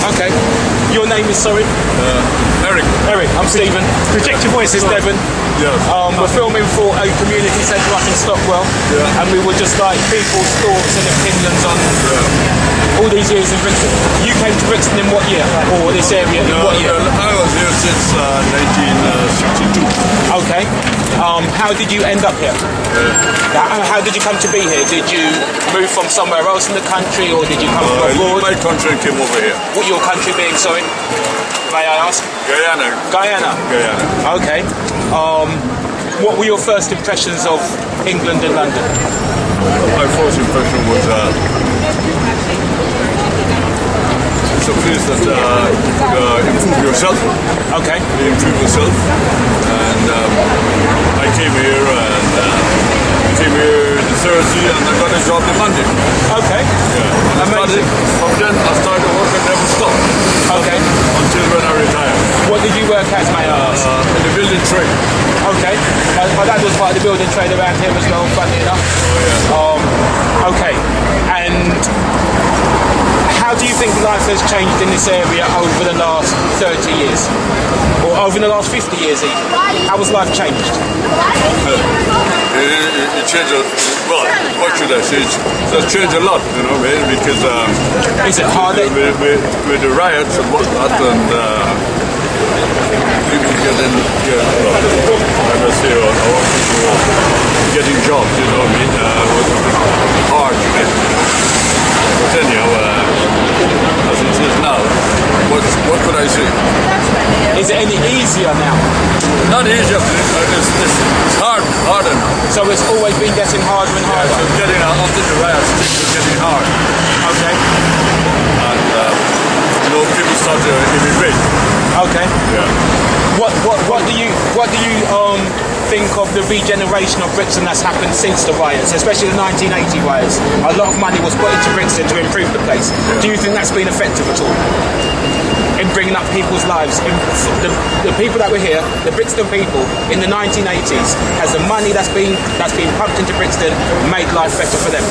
Okay. Your name is, sorry? Eric. Eric, I'm Stephen. Project your voice. This is Devon. Yes. We're filming for a community centre up in Stockwell. Yeah. And we were just like people's thoughts and opinions on all these years in Brixton. You came to Brixton in what year? Or this area in what year? I was here since 1962. Okay. How did you end up here? How did you come to be here? Did you move from somewhere else in the country, or did you come from I left abroad? my country and came over here. What your country being, sorry? May I ask? Guyana. Guyana. Guyana. Okay. What were your first impressions of England and London? My first impression was it's a place that improve yourself. Okay. You improve yourself. And I came here Thursday and I got a job in Monday. Okay. Yeah. Amazing. From then I started working, never stopped. Okay. Until when I retired. What did you work as, may I ask? In the building trade. Okay. My dad was part of the building trade around here as well, funny enough. Oh, yeah. Okay. And how do you think life has changed in this area over the last 30 years? Or over the last 50 years even? How has life changed? It changed well, what should I say? It has changed a lot, you know, man, because is it harder? With the riots and whatnot, and people getting, I must say, getting jobs, you know what I mean? It was hard to get. But anyhow, as it is now, what could I say? Is it any easier now? Not easier, it's harder now. So it's always been getting harder and harder? Yeah, so getting out after the riots, things were getting hard. Okay. And, people start to immigrate. Okay. Yeah. What do you think of the regeneration of Brixton that's happened since the riots, especially the 1980 riots? A lot of money was put into Brixton to improve the place. Yeah. Do you think that's been effective at all in bringing up people's lives? The people that were here, the Brixton people in the 1980s, has the money that's been pumped into Brixton made life better for them?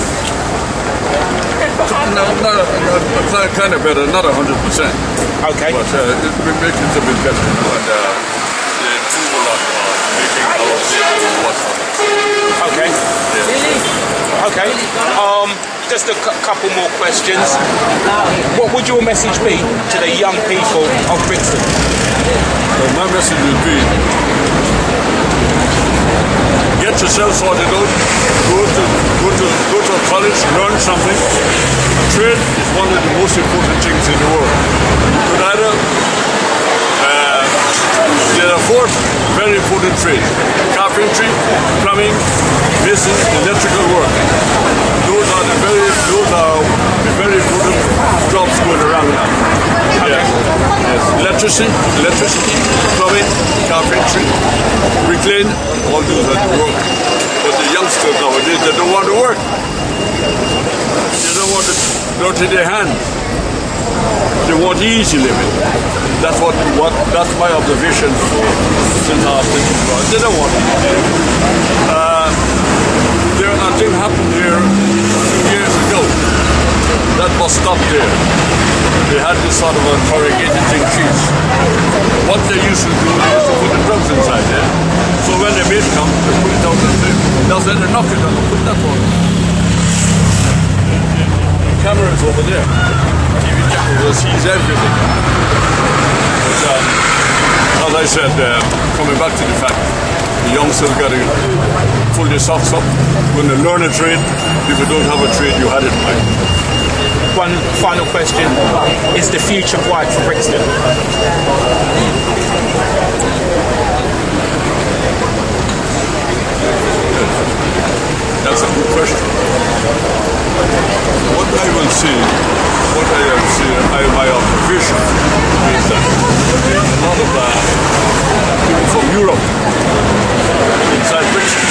Not kind of better, not 100%. Okay. But it makes it a bit better, you know, and they improve a lot making houses and whatnot. Okay. Yeah. Okay. just a couple more questions. What would your message be to the young people of Brixton? Well, my message would be, get yourself sorted out, go to college, learn something. Trade is one of the most important things in the world. You could either, there are 4 very important trades: carpentry, plumbing, business, electrical work. Those are the very important jobs going around now. Yes. Electricity, plumbing, carpentry, bricklaying, all those are the work. But the youngsters nowadays, they don't want to work. They don't want to dirty their hands. They want easy living. That's that's my observation since I was thinking about it. They don't want easy living. A thing happened here a few years ago. That was stopped there. They had this sort of a corrugated thing cheese. What they used to do, they used to put the drugs inside there. So when the mate comes, they put it out and that's when they knock it down and put that on. The camera is over there. TV camera will seize everything. But, as I said, coming back to the fact, the youngsters got to pull their socks up. When they learn a trade, if you don't have a trade, you had it right. One final question. Is the future bright for Brixton? That's a good question. What I have seen, my observation is that there's a lot of people from Europe inside Brixton.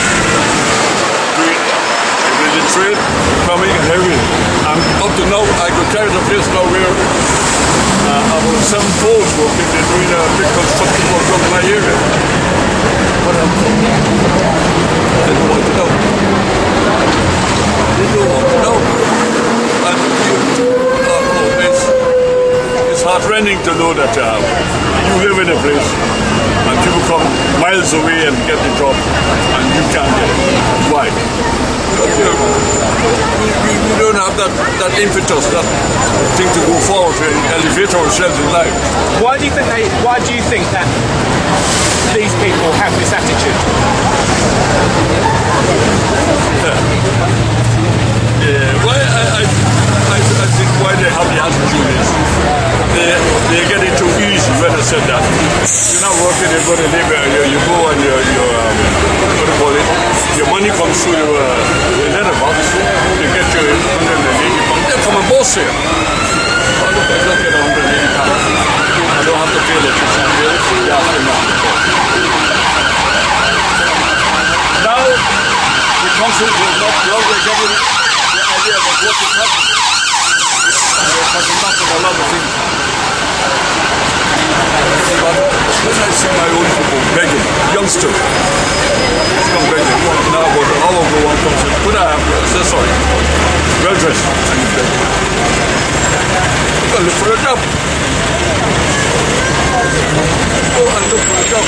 With the trade, plumbing and everything. And up to now, I could carry the place now where about 7 poles working. They're doing a big construction work up my area. What else? They don't want to know. They don't want to know. And it's heartrending to know that you live in a place and people come miles away and get the job and you can't get it. Why? Because we don't have that impetus, that thing to go forward to elevate ourselves in life. Why do you think that these people have this attitude? Why I think why they have the attitude is they get it too easy when I said that. You're not working, you're going to live here, you go and what do you call it? Your money comes through the letterbox, you get your 180 pounds, they come and boss here. Oh, look, I just get 180 pounds. I don't have to pay electricity bills, you have to not. Now, the council is not longer getting the idea about what is happening. They're talking about a lot of things. But when I see my own people begging, youngsters, come begging, now about an hour ago one comes in, could I have, say sorry, well dressed, and he's begging. You can look for a job. Go and look for a job.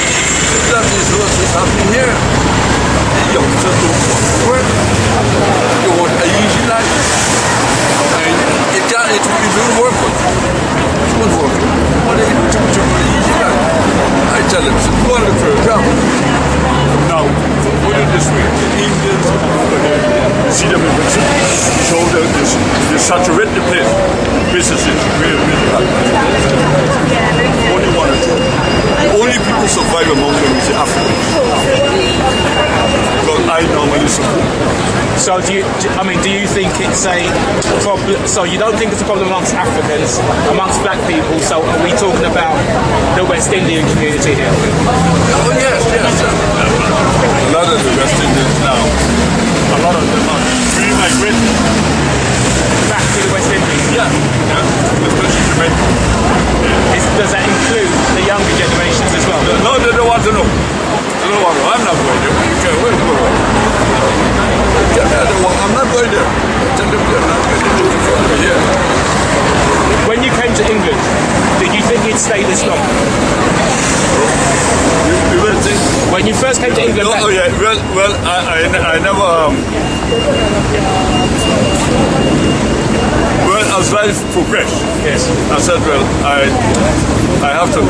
That is what is happening here. The youngsters don't want to work. They want an easy life. And it will work for them. It won't work. What are you doing to an easy life? I tell them, go and look for a job. Now, put it this way, the Indians see them in Brixton, so they saturate the place. Businesses, really hard. Only 1 or 2. The only people survive among them is the Africans. Because I normally support. So do you think it's a problem? So you don't think it's a problem amongst Africans, amongst black people? So are we talking about the West Indian community here? Oh yes. A lot of the West Indians now, a lot of them are re-migrating back to the West Indies. Yeah, especially Jamaica. Does that include the younger generations as well? No, they don't want to know. They don't want to know. I'm not going there. You can't wait for it. I'm not going there. Tell them they're not going to here. When you came to England, did you think you'd stay this long? You will think. When you first came to England. Oh yeah. Well, I never. as life progressed, Yes. I said, well, I have to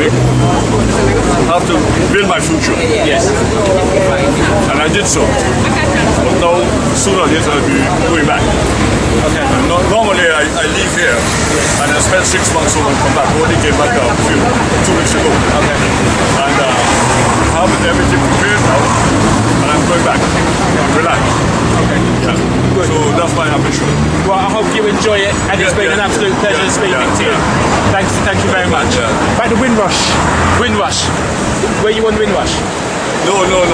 build my future. Yes. And I did so. But now, sooner or later, I'll be going back. Okay. Normally, I leave here and I spend 6 months and come back. I only came back 2 weeks ago. Okay. And I have everything prepared now, and I'm going back. Relax. Okay. Yeah. Good. So that's my ambition. Well, I hope you enjoy it, and it's been an absolute pleasure speaking to you. Thank you very much. Yeah. Back to Windrush. Windrush. Were you on Windrush? No. No,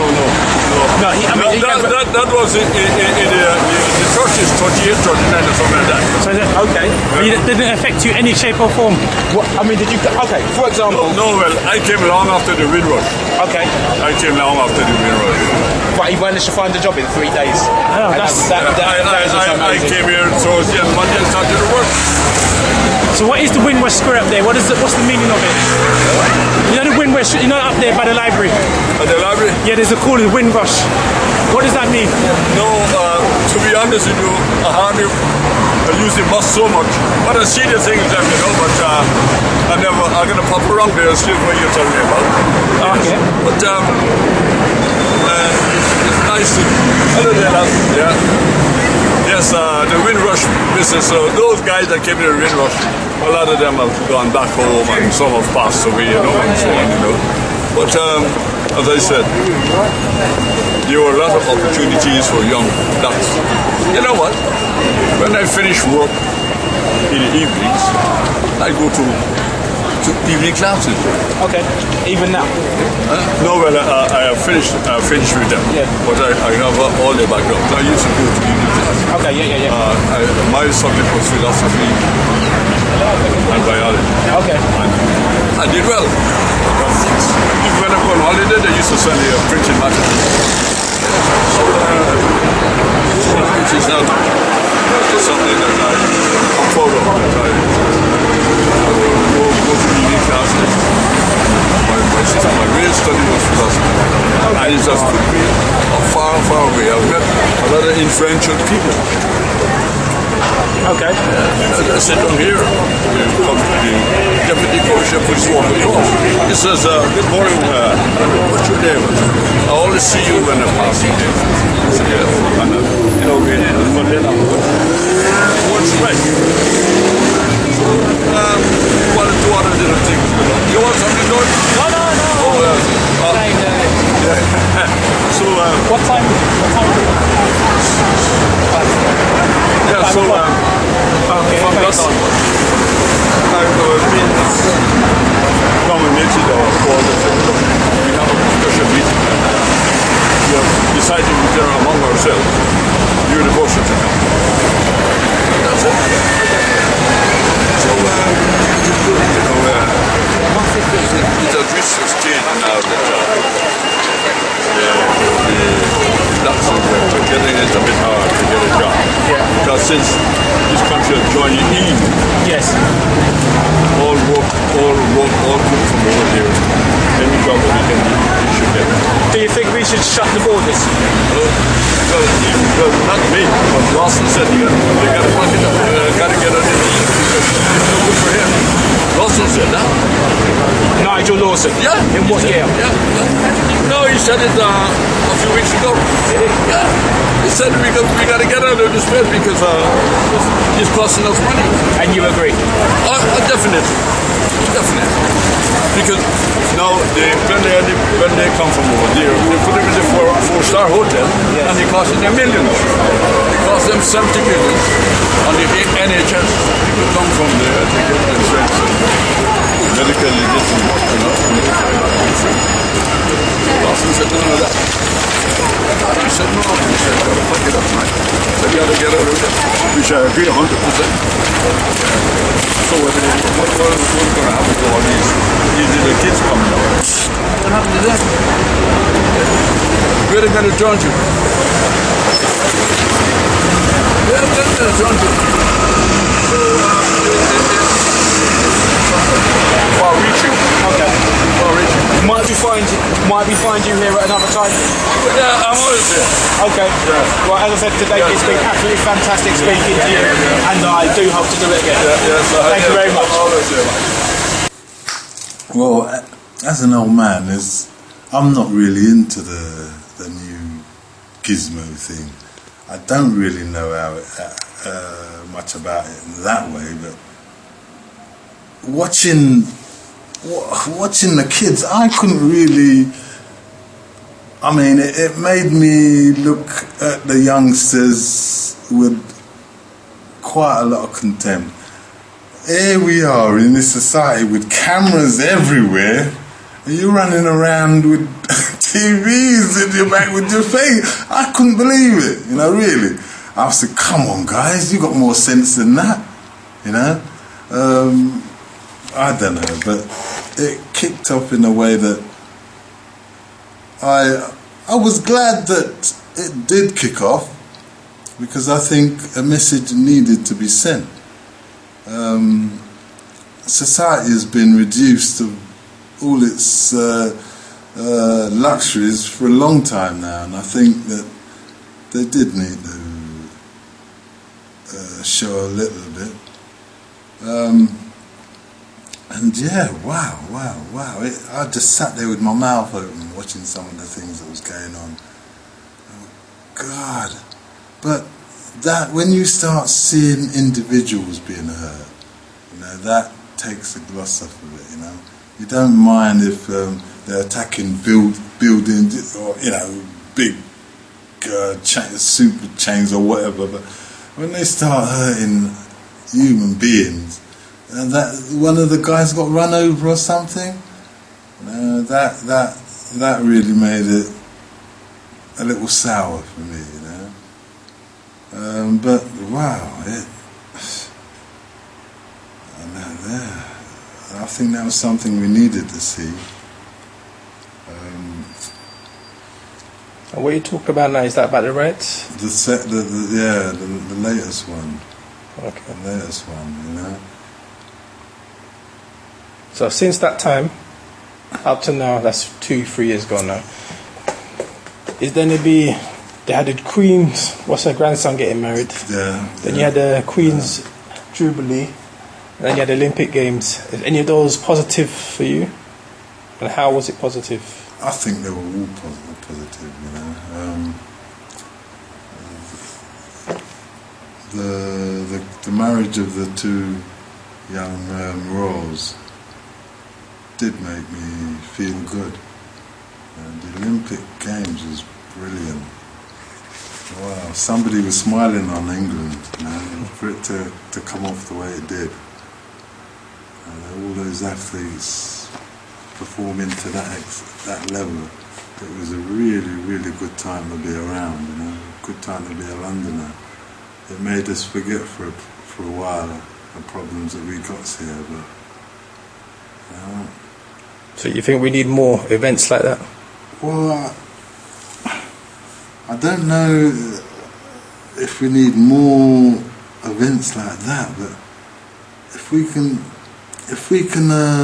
That was in the church is 38, 39 or something like that. So okay. It didn't affect you any shape or form. What, I mean, did you? Okay, for example. No, well, I came along after the Windrush. Okay. I came along after the Windrush. But he managed to find a job in 3 days. Oh, I came here Thursday and Monday and started to work. So what is the Windrush Square up there? What's the meaning of it? You know the Windrush, up there by the library? At the library? Yeah, there's a call, the Windrush. What does that mean? No, to be honest with you, I hardly use the bus so much. But I see the things that, but I'm going to pop around there and see what you're telling me about. Okay. But it's nice to, other than that, yeah. Yes, the Windrush business, those guys that came to the Windrush, a lot of them have gone back home and some have passed away, and so on, But as I said, there were a lot of opportunities for young blacks. You know what? When I finish work in the evenings, I go to evening classes. Okay. Even now? No, well, I have finished with them. Yeah. But I have all the background. I used to go to evening classes. Okay, yeah. My subject was philosophy and biology. Okay. And I did well. Even when I go on holiday, they used to send me a printed material. So, which is something that I'm proud of. That I go to evening classes. My real study was philosophy. And it just took me far away. I've met a lot of influential people. Okay. I sit down here, the deputy commissioner puts walk across. He says, good morning, what's your name? I always see you when I pass you. I said, yeah. And, but then I'm what's right? So, one or two other little things. You want something going? No. So, What time? yeah, so, from this, I've been nominated or called we have a special meeting. We have decided among ourselves, you're the boss of the company. That's it. So, it has reached a stage now that that's getting it a bit hard to get a job. Yeah. Because since this country has joined the EU, Yes. all work come from over here. Any job that we should get. Do you think we should shut the borders? Well, not me, but Lawson said they got to plug it up. Got to get it in the EU because it's no good for him. Lawson said that. Nigel Lawson? Yeah. In what year? Yeah. No, he said it a few weeks ago. Yeah. He said we got to get out of this place because it's costing us money. And you agree? Definitely. Because now when they come from over there, they put them in the four-star hotel, and it costs them millions. It costs them 70 million on the NHS. People come from there to get insurance and medical legitimacy, Lawson said none of that. He said no. He said, fuck it up, man. He said, you got to get out of it. Which I agree 100%. So what's going to happen to all these little kids coming up? What happened to them? Where are they going to turn to? Where are they going to turn to? Far-reaching. Okay. Far-reaching. Might we find you here at another time? Yeah, I'm always there. Okay. Yeah. Well, as I said today, it's been absolutely fantastic speaking to you, and I do hope to do it again. Thank you very much. Well, as an old man, I'm not really into the new gizmo thing. I don't really know much about it in that way, but watching the kids, I couldn't really. I mean, it made me look at the youngsters with quite a lot of contempt. Here we are in this society with cameras everywhere, and you're running around with TVs in your back with your face. I couldn't believe it, really. I said, come on guys, you got more sense than that, I don't know, but it kicked off in a way that I was glad that it did kick off, because I think a message needed to be sent. Society has been reduced to all its luxuries for a long time now, and I think that they did need to show a little bit. And yeah, wow. I just sat there with my mouth open watching some of the things that was going on. Oh, God. But that, when you start seeing individuals being hurt, that takes the gloss off of it, You don't mind if they're attacking buildings or, big super chains or whatever, but when they start hurting human beings, and that one of the guys got run over or something, that really made it a little sour for me, But wow, I think that was something we needed to see. What you talk about now, is that about the riots? The latest one. Okay. The latest one, So since that time, up to now, that's 2-3 years ago now, is there going to be, they had the Queen's, what's her grandson getting married? Yeah. Then you had the Queen's Jubilee, and then you had the Olympic Games. Is any of those positive for you? And how was it positive? I think they were all positive, The marriage of the two young royals did make me feel good. The Olympic Games was brilliant. Wow, somebody was smiling on England, for it to come off the way it did. All those athletes performing to that level, it was a really, really good time to be around, good time to be a Londoner. It made us forget for a while the problems that we got here, but So you think we need more events like that? Well, I don't know if we need more events like that, but if we can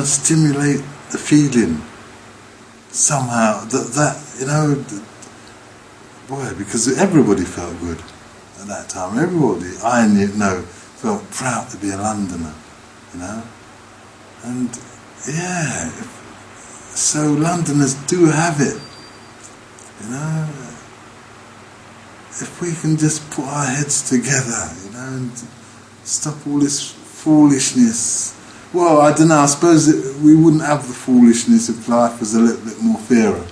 stimulate the feeling somehow, boy, because everybody felt good at that time. Everybody I know felt proud to be a Londoner, and yeah. So Londoners do have it, If we can just put our heads together, and stop all this foolishness. Well, I don't know. I suppose we wouldn't have the foolishness if life was a little bit more fairer,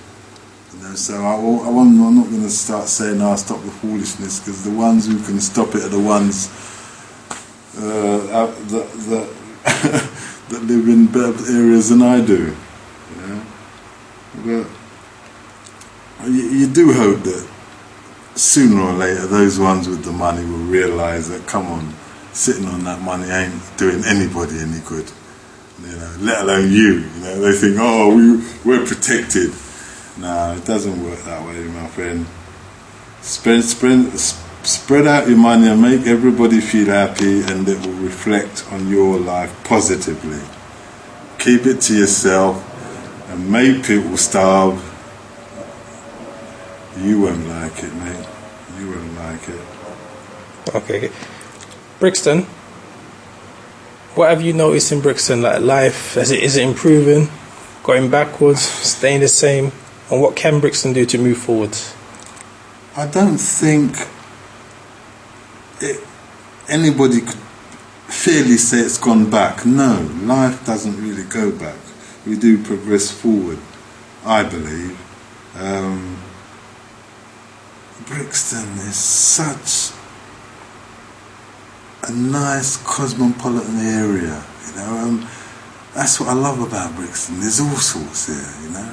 So I'm not going to start saying, stop the foolishness," because the ones who can stop it are the ones that live in better areas than I do. But you do hope that sooner or later those ones with the money will realise that, come on, sitting on that money ain't doing anybody any good, let alone you. They think, we're protected. No, it doesn't work that way, my friend. Spread out your money and make everybody feel happy, and it will reflect on your life positively. Keep it to yourself and make people starve. You won't like it, mate. You wouldn't like it. Okay. Brixton. What have you noticed in Brixton? Like life, is it improving, going backwards, staying the same? And what can Brixton do to move forward? I don't think anybody could fairly say it's gone back. No, life doesn't really go back. We do progress forward, I believe. Brixton is such a nice cosmopolitan area, you know. That's what I love about Brixton. There's all sorts here, you know.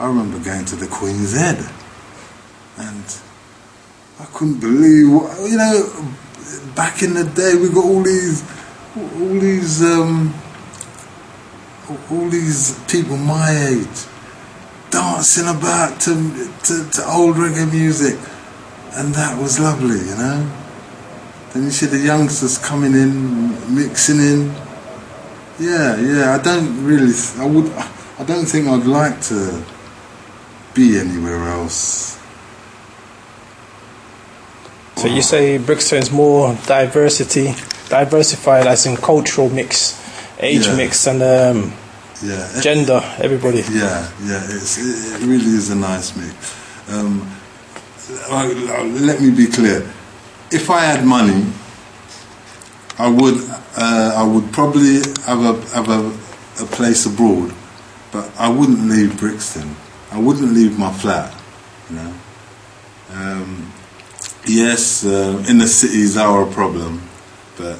I remember going to the Queen's Head, and I couldn't believe what, you know. Back in the day, we got all these people my age dancing about to old reggae music, and that was lovely, you know. Then you see the youngsters coming in, mixing in. Yeah. I don't think I'd like to be anywhere else. So you say Brixton's more diversified as in cultural mix, age mix, and gender, everybody. Yeah, it really is a nice mix. Let me be clear. If I had money, I would probably have a place abroad, but I wouldn't leave Brixton. I wouldn't leave my flat, you know. Yes, in the cities are a problem, but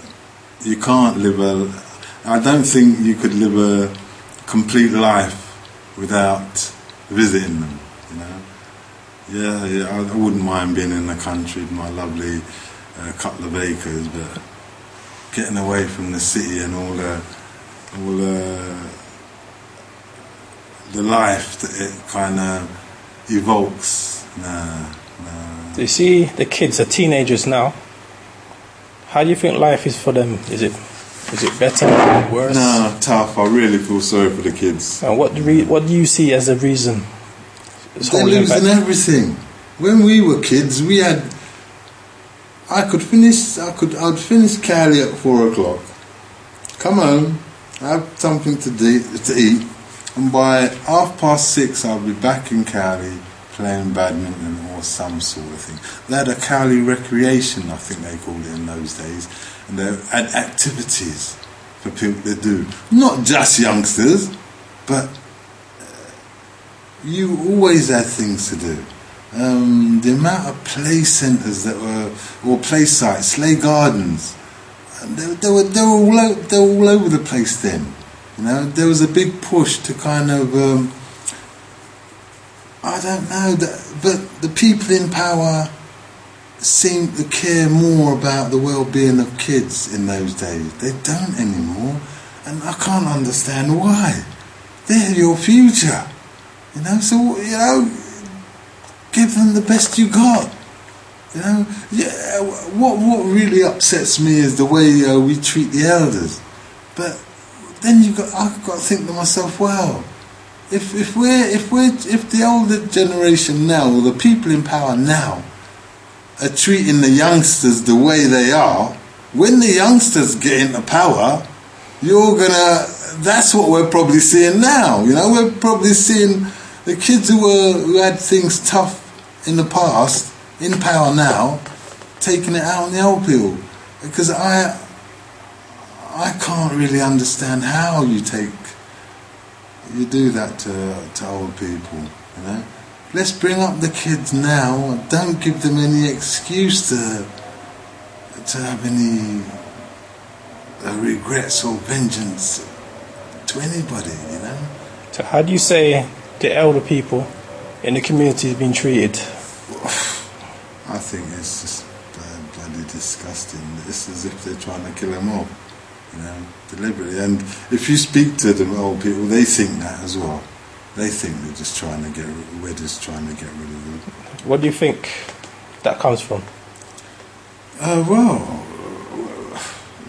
you can't I don't think you could live a complete life without visiting them, you know. Yeah, I wouldn't mind being in the country with my lovely couple of acres, but getting away from the city and all the life that it kind of evokes. Nah. So you see the kids are teenagers now. How do you think life is for them? Is it better or worse? No, tough. I really feel sorry for the kids. And what do you see as the reason? They're losing everything. When we were kids, I'd finish Cali at 4 o'clock, come home, have something to eat, and by 6:30 I'll be back in Cali playing badminton or some sort of thing. They had a Cali recreation, I think they called it in those days, and they had activities for people to do. Not just youngsters, but you always had things to do. The amount of play centres that were, or play sites, sleigh gardens, they were all over the place then. You know, there was a big push to kind of, I don't know, but the people in power seem to care more about the well-being of kids in those days. They don't anymore, and I can't understand why. They're your future, you know. So you know, give them the best you got. You know, yeah. What really upsets me is the way we treat the elders. But then I've got to think to myself, wow, if the older generation now, or the people in power now, are treating the youngsters the way they are, when the youngsters get into power, that's what we're probably seeing now. You know, we're probably seeing the kids who had things tough in the past, in power now, taking it out on the old people. Because I can't really understand how you do that to old people, you know. Let's bring up the kids now and don't give them any excuse to have any regrets or vengeance to anybody, you know. So how do you say the elder people in the community have been treated? I think it's just bloody disgusting. It's as if they're trying to kill them off, you know, deliberately. And if you speak to the old people, they think that as well. They think we're just trying to get rid of them. What do you think that comes from? Well,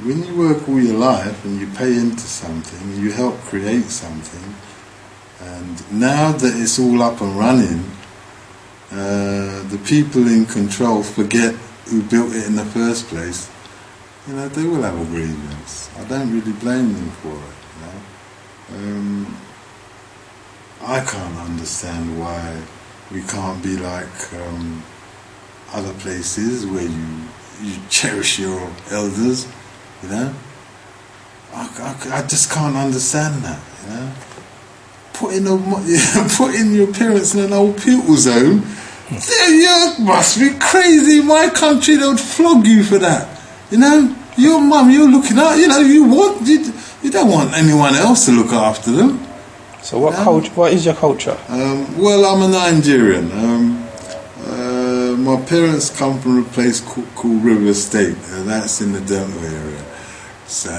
when you work all your life and you pay into something, you help create something, And now that it's all up and running, the people in control forget who built it in the first place. You know, they will have a grievance. I don't really blame them for it. You know? I can't understand why we can't be like other places where you cherish your elders. You know, I just can't understand that. You know, putting your parents in an old people's home. You must be crazy. In my country, they would flog you for that. You know, your mum, you're looking out. You know, you don't want anyone else to look after them. So what is your culture? Well, I'm a Nigerian. My parents come from a place called River State. That's in the Delta area. So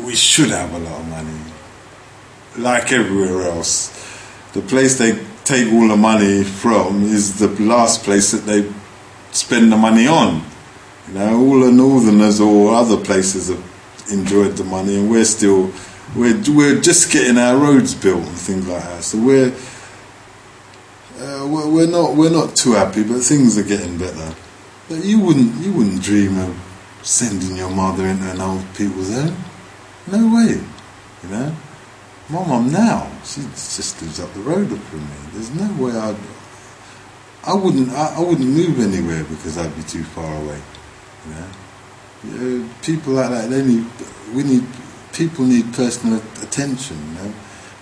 we should have a lot of money. Like everywhere else. The place they take all the money from is the last place that they spend the money on. You know, all the northerners or other places have enjoyed the money, and we're just getting our roads built and things like that. So we're not too happy, but things are getting better. But you wouldn't dream of sending your mother into an old people's home. No way. You know, my mum now, she just lives up the road from me. There's no way I wouldn't move anywhere because I'd be too far away. You know, people like that. People need personal attention. You know,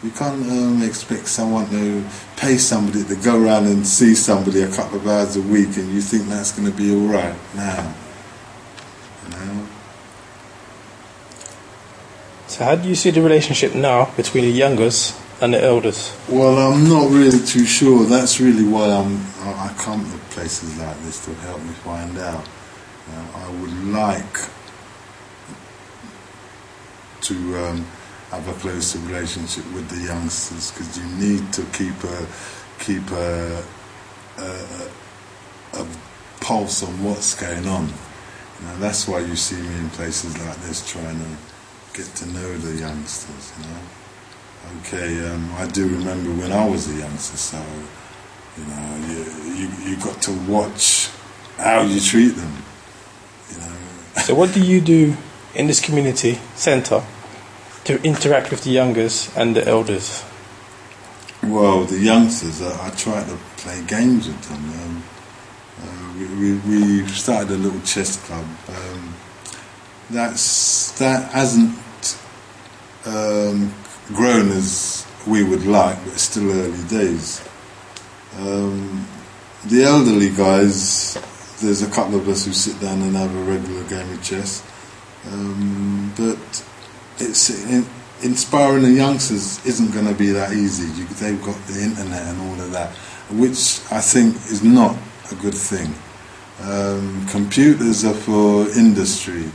you can't expect someone to pay somebody to go around and see somebody a couple of hours a week, and you think that's going to be all right now. You know. So how do you see the relationship now between the youngers and the elders? Well, I'm not really too sure. That's really why I come to places like this to help me find out. I would like to have a closer relationship with the youngsters, because you need to keep a pulse on what's going on. You know, that's why you see me in places like this, trying to get to know the youngsters. You know, okay. I do remember when I was a youngster, so you know, you got to watch how you treat them. You know. So what do you do in this community centre to interact with the youngers and the elders? Well, the youngsters, I try to play games with them. We started a little chess club. That hasn't grown as we would like, but it's still early days. The elderly guys, there's a couple of us who sit down and have a regular game of chess. But it's inspiring the youngsters isn't going to be that easy. They've got the internet and all of that, which I think is not a good thing. Computers are for industry.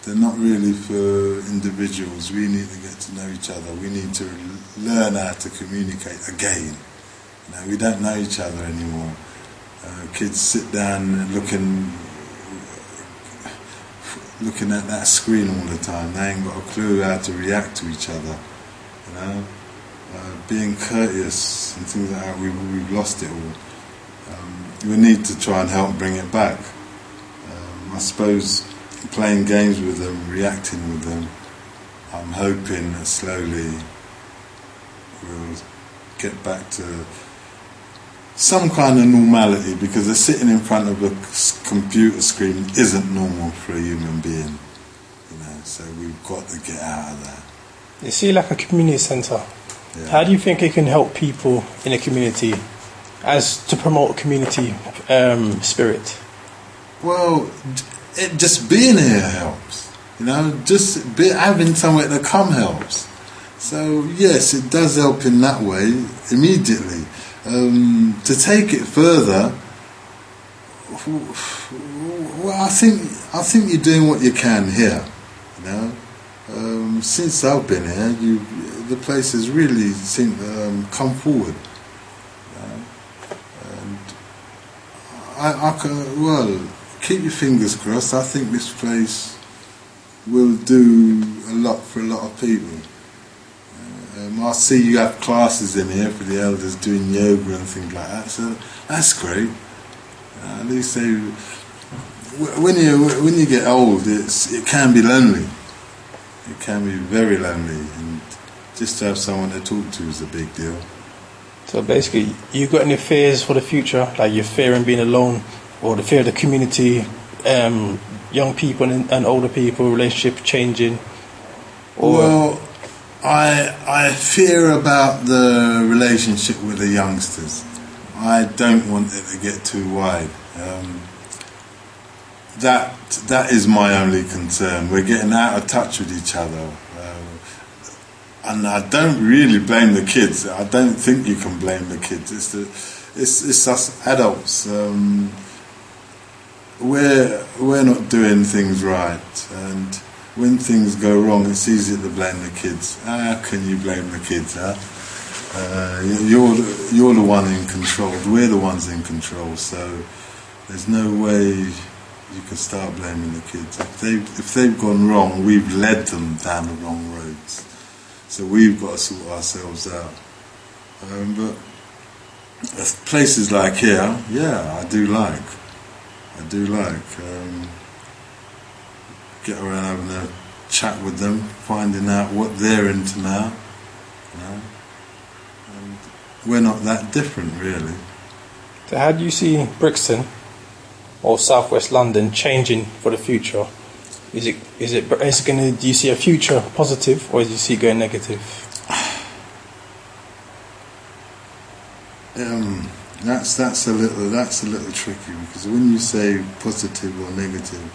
They're not really for individuals. We need to get to know each other. We need to learn how to communicate again. You know, we don't know each other anymore. Kids sit down looking at that screen all the time. They ain't got a clue how to react to each other. You know, being courteous and things like that. We've lost it all. We need to try and help bring it back. I suppose playing games with them, reacting with them, I'm hoping that slowly we'll get back to some kind of normality, because they're sitting in front of a computer screen isn't normal for a human being. You know, so we've got to get out of that. You see, like a community centre, yeah. How do you think it can help people in a community as to promote community spirit? Well, just being here helps. You know, having somewhere to come helps. So yes, it does help in that way immediately. To take it further, well, I think you're doing what you can here. You know, since I've been here, the place has really seemed to come forward. And I can keep your fingers crossed. I think this place will do a lot for a lot of people. I see you have classes in here for the elders doing yoga and things like that, so that's great. At least when you get old, it can be lonely. It can be very lonely, and just to have someone to talk to is a big deal. So basically, you got any fears for the future, like you're fearing being alone, or the fear of the community, young people and older people, relationship changing? Or well, I fear about the relationship with the youngsters. I don't want it to get too wide. That is my only concern. We're getting out of touch with each other. And I don't really blame the kids. I don't think you can blame the kids. It's us adults. We're not doing things right, and when things go wrong, it's easy to blame the kids. How can you blame the kids, huh? You're the one in control. We're the ones in control. So there's no way you can start blaming the kids. If they've gone wrong, we've led them down the wrong roads. So we've got to sort ourselves out. But places like here, yeah, I do like. Get around having a chat with them, finding out what they're into now. And we're not that different, really. So how do you see Brixton or Southwest London changing for the future? Is it going to? Do you see a future positive, or do you see it going negative? That's a little tricky, because when you say positive or negative,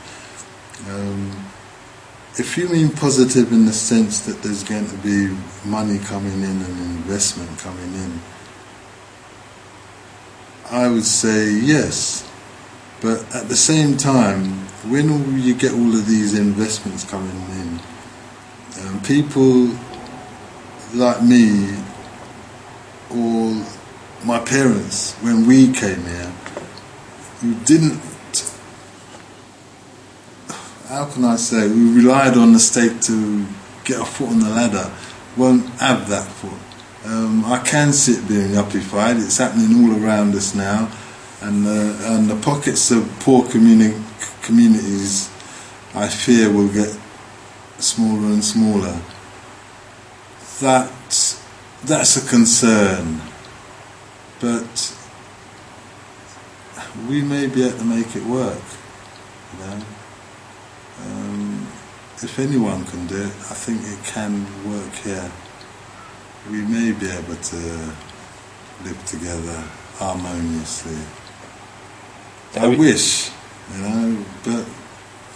if you mean positive in the sense that there's going to be money coming in and investment coming in, I would say yes. But at the same time, when you get all of these investments coming in, people like me or my parents, when we came here, who didn't, how can I say, we relied on the state to get a foot on the ladder, won't have that foot. I can see it being uppified. It's happening all around us now. And the pockets of poor communities, I fear, will get smaller and smaller. That's a concern, but we may be able to make it work. If anyone can do it, I think it can work here. We may be able to live together harmoniously. I wish, but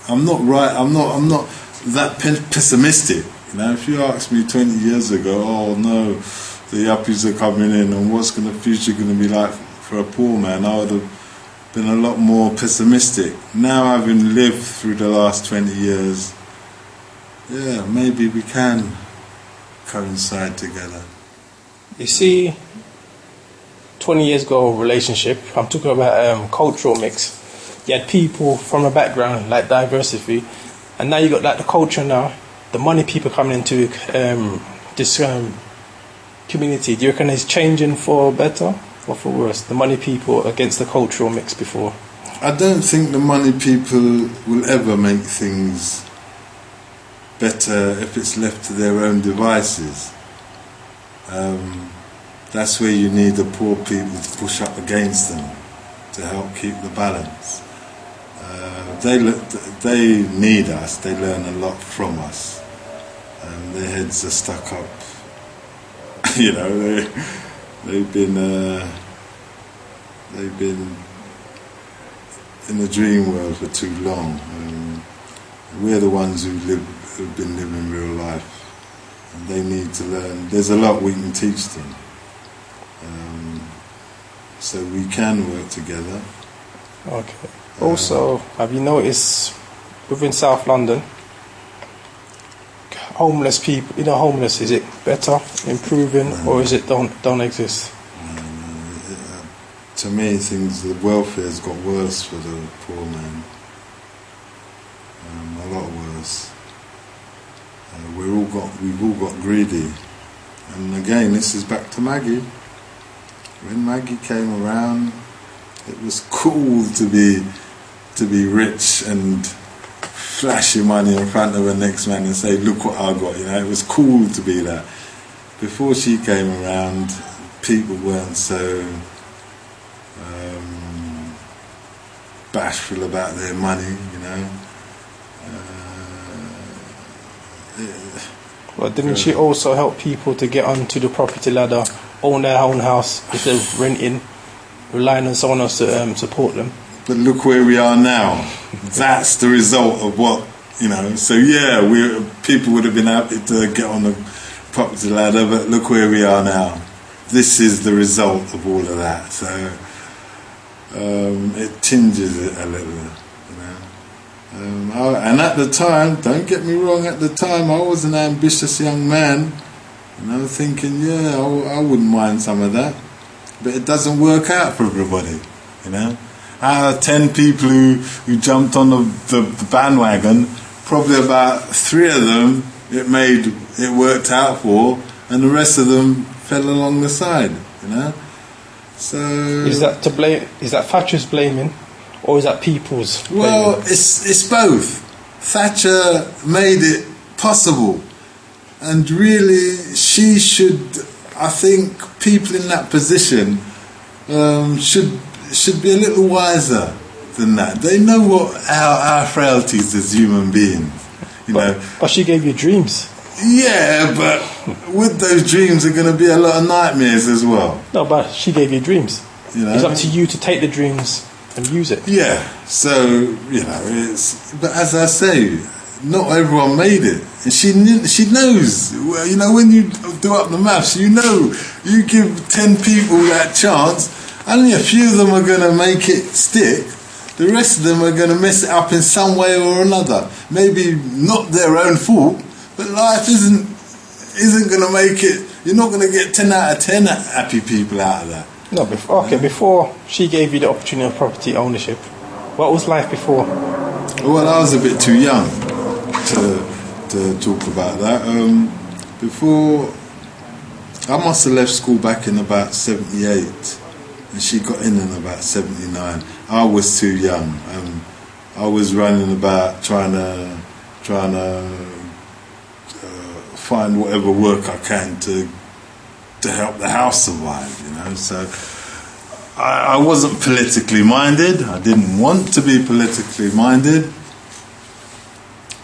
I'm not right. I'm not that pessimistic. If you asked me 20 years ago, oh no, the yuppies are coming in, and what's the future going to be like for a poor man, I would have been a lot more pessimistic. Now, having lived through the last 20 years, yeah, maybe we can coincide together. You see, 20 years ago, relationship, I'm talking about cultural mix. You had people from a background, like diversity, and now you got like the culture now, the money people coming into this community. Do you reckon it's changing for better or for worse? The money people against the cultural mix before? I don't think the money people will ever make things better if it's left to their own devices. That's where you need the poor people to push up against them to help keep the balance. They need us. They learn a lot from us. Their heads are stuck up. They've been in the dream world for too long. We're the ones who've been living real life, and they need to learn. There's a lot we can teach them. So we can work together. Okay. Also, have you noticed within South London, homeless people, homeless, is it better, improving, or is it don't exist? To me, the welfare's got worse for the poor man. A lot worse. We've all got greedy. And again, this is back to Maggie. When Maggie came around, it was cool to be rich and flash your money in front of the next man and say, look what I got, you know. It was cool to be that. Before she came around, people weren't so bashful about their money, you know. Well, didn't she also help people to get onto the property ladder, own their own house instead of renting, relying on someone else to support them? But look where we are now. That's the result of what, you know. So yeah, people would have been happy to get on the property ladder, but look where we are now. This is the result of all of that. So it tinges it a little, you know. And at the time, don't get me wrong, at the time I was an ambitious young man, and I was thinking, yeah, I wouldn't mind some of that, but it doesn't work out for everybody, you know. Out of 10 people who jumped on the bandwagon, probably about 3 of them it worked out for, and the rest of them fell along the side, you know. So is that to blame? Is that Thatcher's blaming, or is that people's blaming? Well, it's both. Thatcher made it possible, and really she should. I think people in that position should be a little wiser than that. They know what our frailties as human beings, you know. But she gave you dreams. Yeah, but with those dreams are going to be a lot of nightmares as well. No, but she gave you dreams. You know? It's up to you to take the dreams and use it. Yeah, so, you know, but as I say, not everyone made it. And she knows, well, you know, when you do up the maths, you know, you give 10 people that chance, only a few of them are going to make it stick. The rest of them are going to mess it up in some way or another. Maybe not their own fault, but life isn't going to make it. You're not going to get 10 out of 10 happy people out of that. No, before she gave you the opportunity of property ownership, what was life before? Well, I was a bit too young to talk about that. Before, I must have left school back in about 78, and she got in about 79. I was too young. I was running about trying to find whatever work I can to help the house survive, you know. So I wasn't politically minded. I didn't want to be politically minded,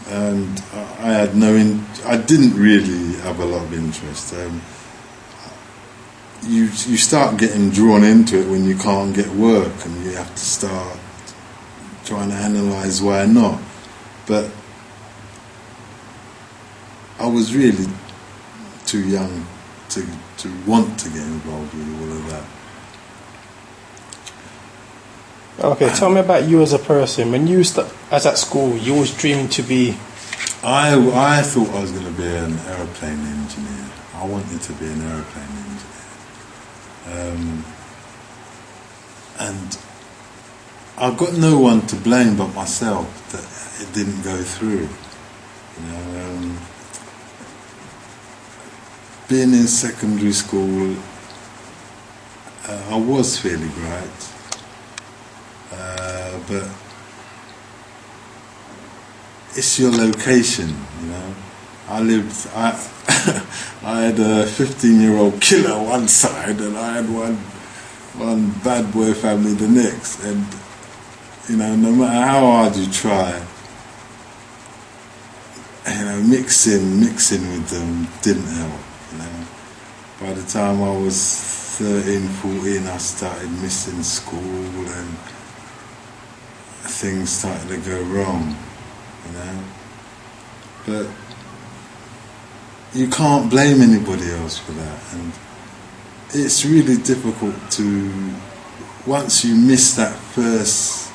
and I didn't really have a lot of interest. You start getting drawn into it when you can't get work, and you have to start trying to analyse why not. But I was really too young to want to get involved with all of that. Okay, tell me about you as a person. When you as at school, you was dreaming to be. I thought I was going to be an aeroplane engineer. I wanted to be an aeroplane engineer, and I've got no one to blame but myself that it didn't go through. You know. Being in secondary school, I was fairly bright, but it's your location, you know. I had a 15-year-old killer one side, and I had one bad boy family the next, and you know, no matter how hard you try, you know, mixing with them didn't help. You know, by the time I was 13, 14, I started missing school, and things started to go wrong, you know. But you can't blame anybody else for that, and it's really difficult to, once you miss that first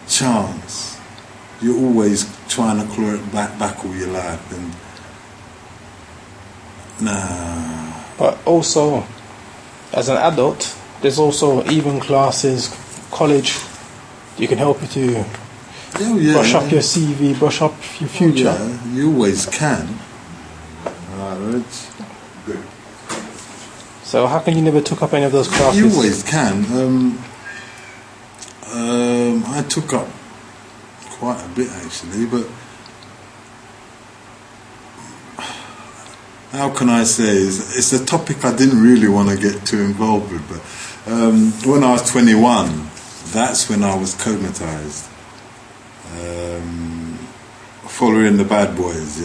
chance, you're always trying to claw it back all your life, and nah. But also, as an adult, there's also even classes, college. You can help you to brush up your CV, brush up your future. Yeah, you always can. Right, Rich. Good. So how come you never took up any of those classes? You always can. I took up quite a bit actually, but how can I say? It's a topic I didn't really want to get too involved with. But when I was 21, that's when I was comatized, following the bad boys,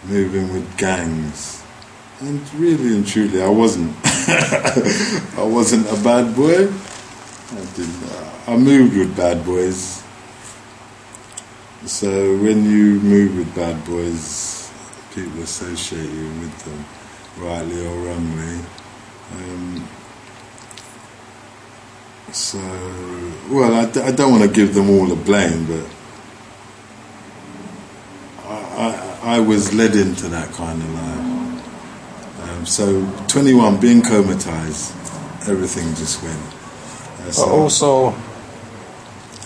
moving with gangs. And really and truly, I wasn't. I wasn't a bad boy. I moved with bad boys. So when you move with bad boys, people associate you with them, rightly or wrongly. I don't want to give them all the blame, but I was led into that kind of life. So 21, being comatized, everything just went. But also,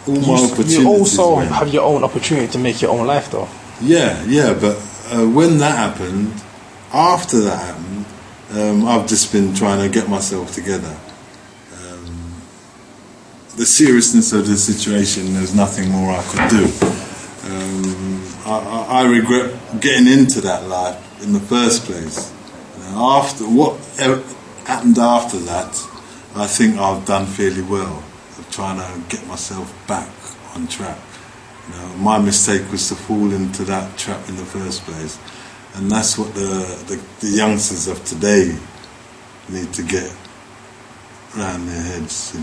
you also have your own opportunity to make your own life, though. Yeah, but when that happened, after that happened, I've just been trying to get myself together. The seriousness of the situation, there's nothing more I could do. I regret getting into that life in the first place. After what happened after that, I think I've done fairly well of trying to get myself back on track. My mistake was to fall into that trap in the first place, and that's what the youngsters of today need to get around their heads.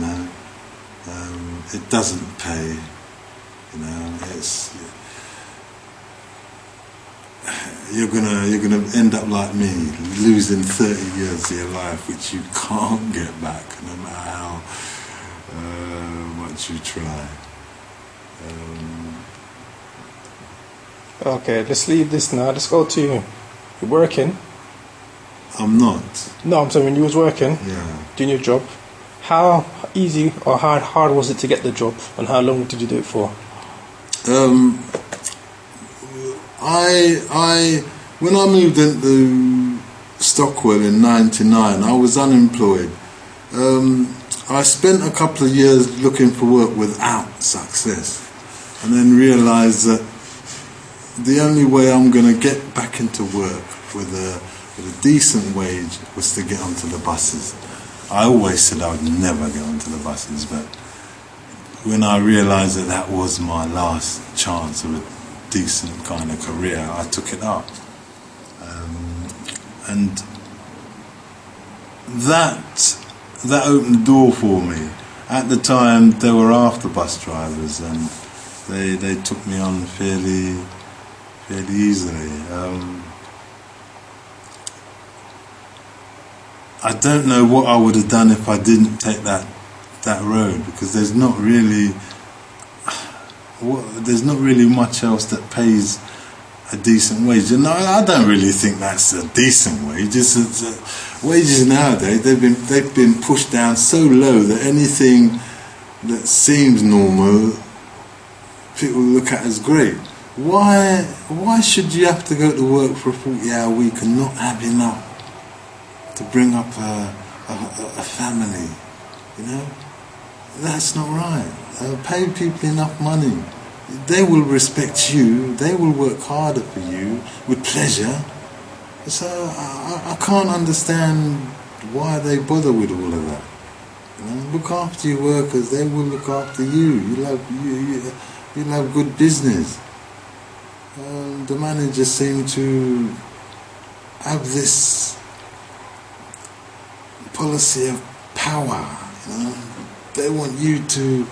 It doesn't pay. You're gonna end up like me, losing 30 years of your life, which you can't get back, no matter how much you try. Okay, let's leave this now. Let's go to you. You're working. I'm not. No, I'm saying when you was working, doing your job. How easy or hard was it to get the job, and how long did you do it for? When I moved into Stockwell in '99, I was unemployed. I spent a couple of years looking for work without success, and then realised that the only way I'm going to get back into work with a decent wage was to get onto the buses. I always said I would never get onto the buses, but when I realised that was my last chance of a decent kind of career, I took it up. And that opened the door for me. At the time, they were after bus drivers, and they took me on fairly easily. I don't know what I would have done if I didn't take that road, because there's not really much else that pays a decent wage. And I don't really think that's a decent wage. Wages nowadays, they've been pushed down so low that anything that seems normal, people look at as great. Why should you have to go to work for a 40-hour week and not have enough to bring up a family? That's not right. Pay people enough money. They will respect you. They will work harder for you with pleasure. So I can't understand why they bother with all of that. Look after your workers. They will look after you. You'll have good business. The managers seem to have this policy of power. They want you to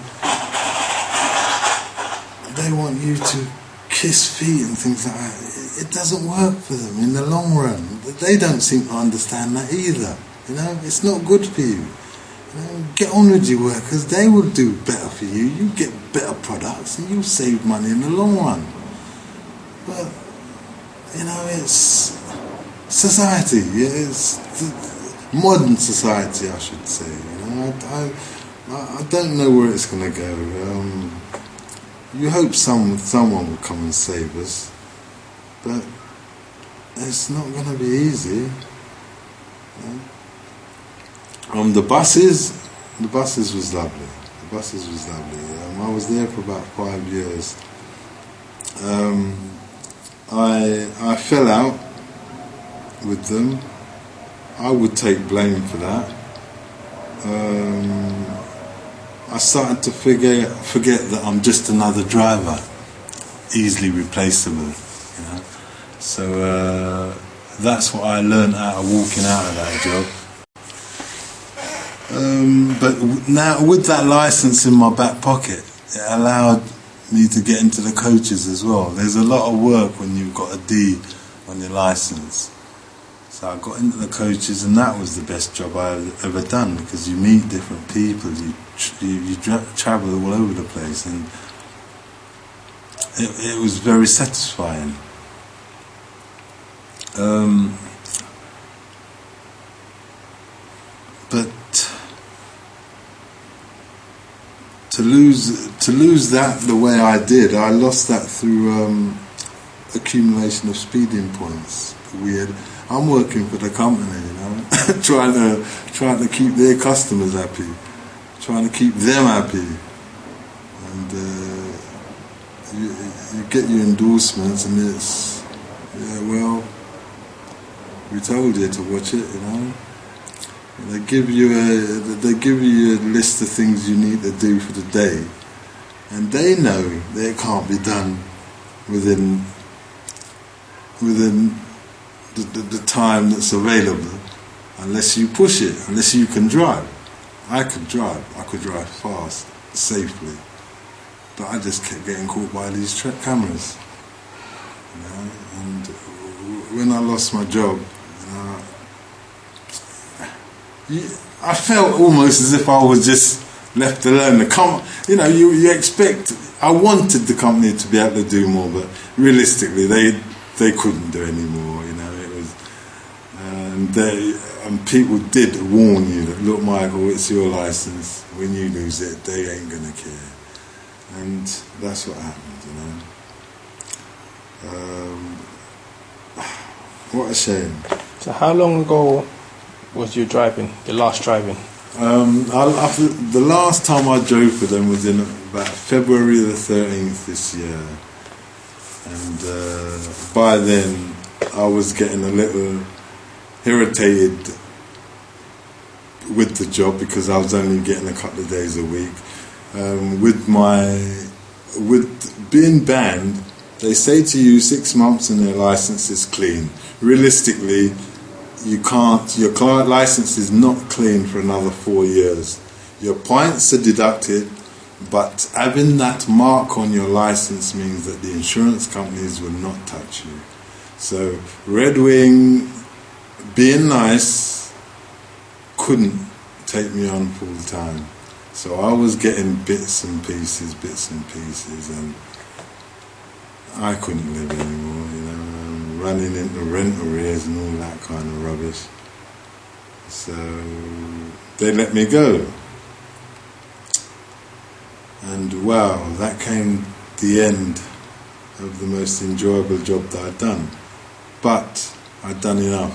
kiss feet and things like that. It doesn't work for them in the long run. They don't seem to understand that either. It's not good for you. Get on with your workers. They will do better for you. You get better products and you'll save money in the long run. But it's society. It's modern society, I should say. I don't know where it's going to go. You hope someone will come and save us, but it's not going to be easy. The buses was lovely. The buses was lovely. I was there for about 5 years. I fell out with them. I would take blame for that. I started to forget that I'm just another driver, easily replaceable, you know. So that's what I learned out of walking out of that job. But now with that license in my back pocket, it allowed me to get into the coaches as well. There's a lot of work when you've got a D on your license. So I got into the coaches, and that was the best job I've ever done, because you meet different people, you travel all over the place, and it was very satisfying. But to lose that the way I did, I lost that through accumulation of speeding points. I'm working for the company, you know, trying to keep their customers happy, trying to keep them happy, and you get your endorsements, and it's well, we told you to watch it, you know. They give you a list of things you need to do for the day, and they know that it can't be done within the time that's available, unless you push it, unless you can drive. I could drive fast, safely, but I just kept getting caught by these cameras, you know. And when I lost my job, I felt almost as if I was just left alone. You expect. I wanted the company to be able to do more, but realistically, they couldn't do any more. You know, it was, and people did warn you that, look, Michael, it's your license. When you lose it, they ain't gonna care, and that's what happened. You know, what a shame. So, how long ago was you driving? The last driving? The last time I drove for them was in about February the 13th this year, and by then I was getting a little irritated with the job, because I was only getting a couple of days a week. With being banned, they say to you 6 months and their license is clean. Realistically, you can't. Your client license is not clean for another 4 years. Your points are deducted, but having that mark on your license means that the insurance companies will not touch you. So Red Wing, being nice, couldn't take me on full time. So I was getting bits and pieces, and I couldn't live anymore, you know. Running into rent arrears and all that kind of rubbish. So they let me go. And wow, that came the end of the most enjoyable job that I'd done. But I'd done enough.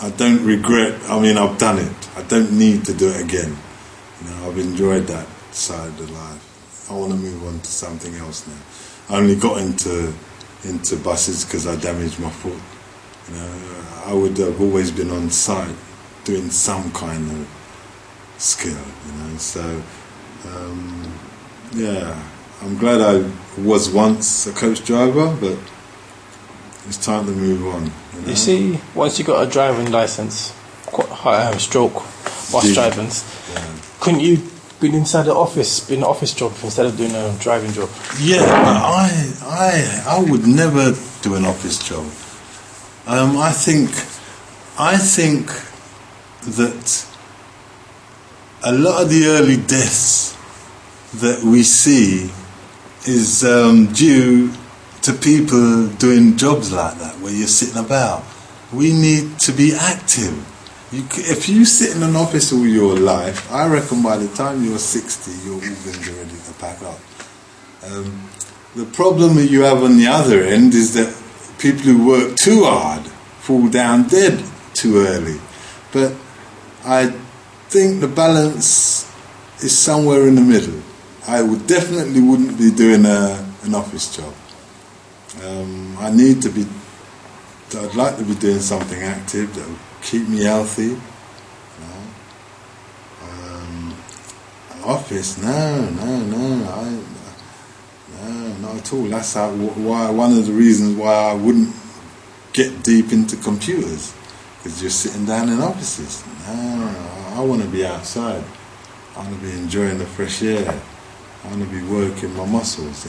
I don't regret, I've done it. I don't need to do it again. You know, I've enjoyed that side of life. I want to move on to something else now. I only got into buses because I damaged my foot. You know, I would have always been on site doing some kind of skill, you know. So I'm glad I was once a coach driver, but it's time to move on. You know? You see, once you got a driving license, stroke bus driving, couldn't you been inside the office, been an office job instead of doing a driving job? Yeah, but I would never do an office job. I think that a lot of the early deaths that we see is due to people doing jobs like that, where you're sitting about. We need to be active. If you sit in an office all your life, I reckon by the time you're 60, your organs are ready to pack up. The problem that you have on the other end is that people who work too hard fall down dead too early. But I think the balance is somewhere in the middle. I definitely wouldn't be doing an office job. I'd like to be doing something active that will keep me healthy. Office, no, not at all. That's why one of the reasons why I wouldn't get deep into computers, because you're sitting down in offices. No, I want to be outside. I want to be enjoying the fresh air. I want to be working my muscles,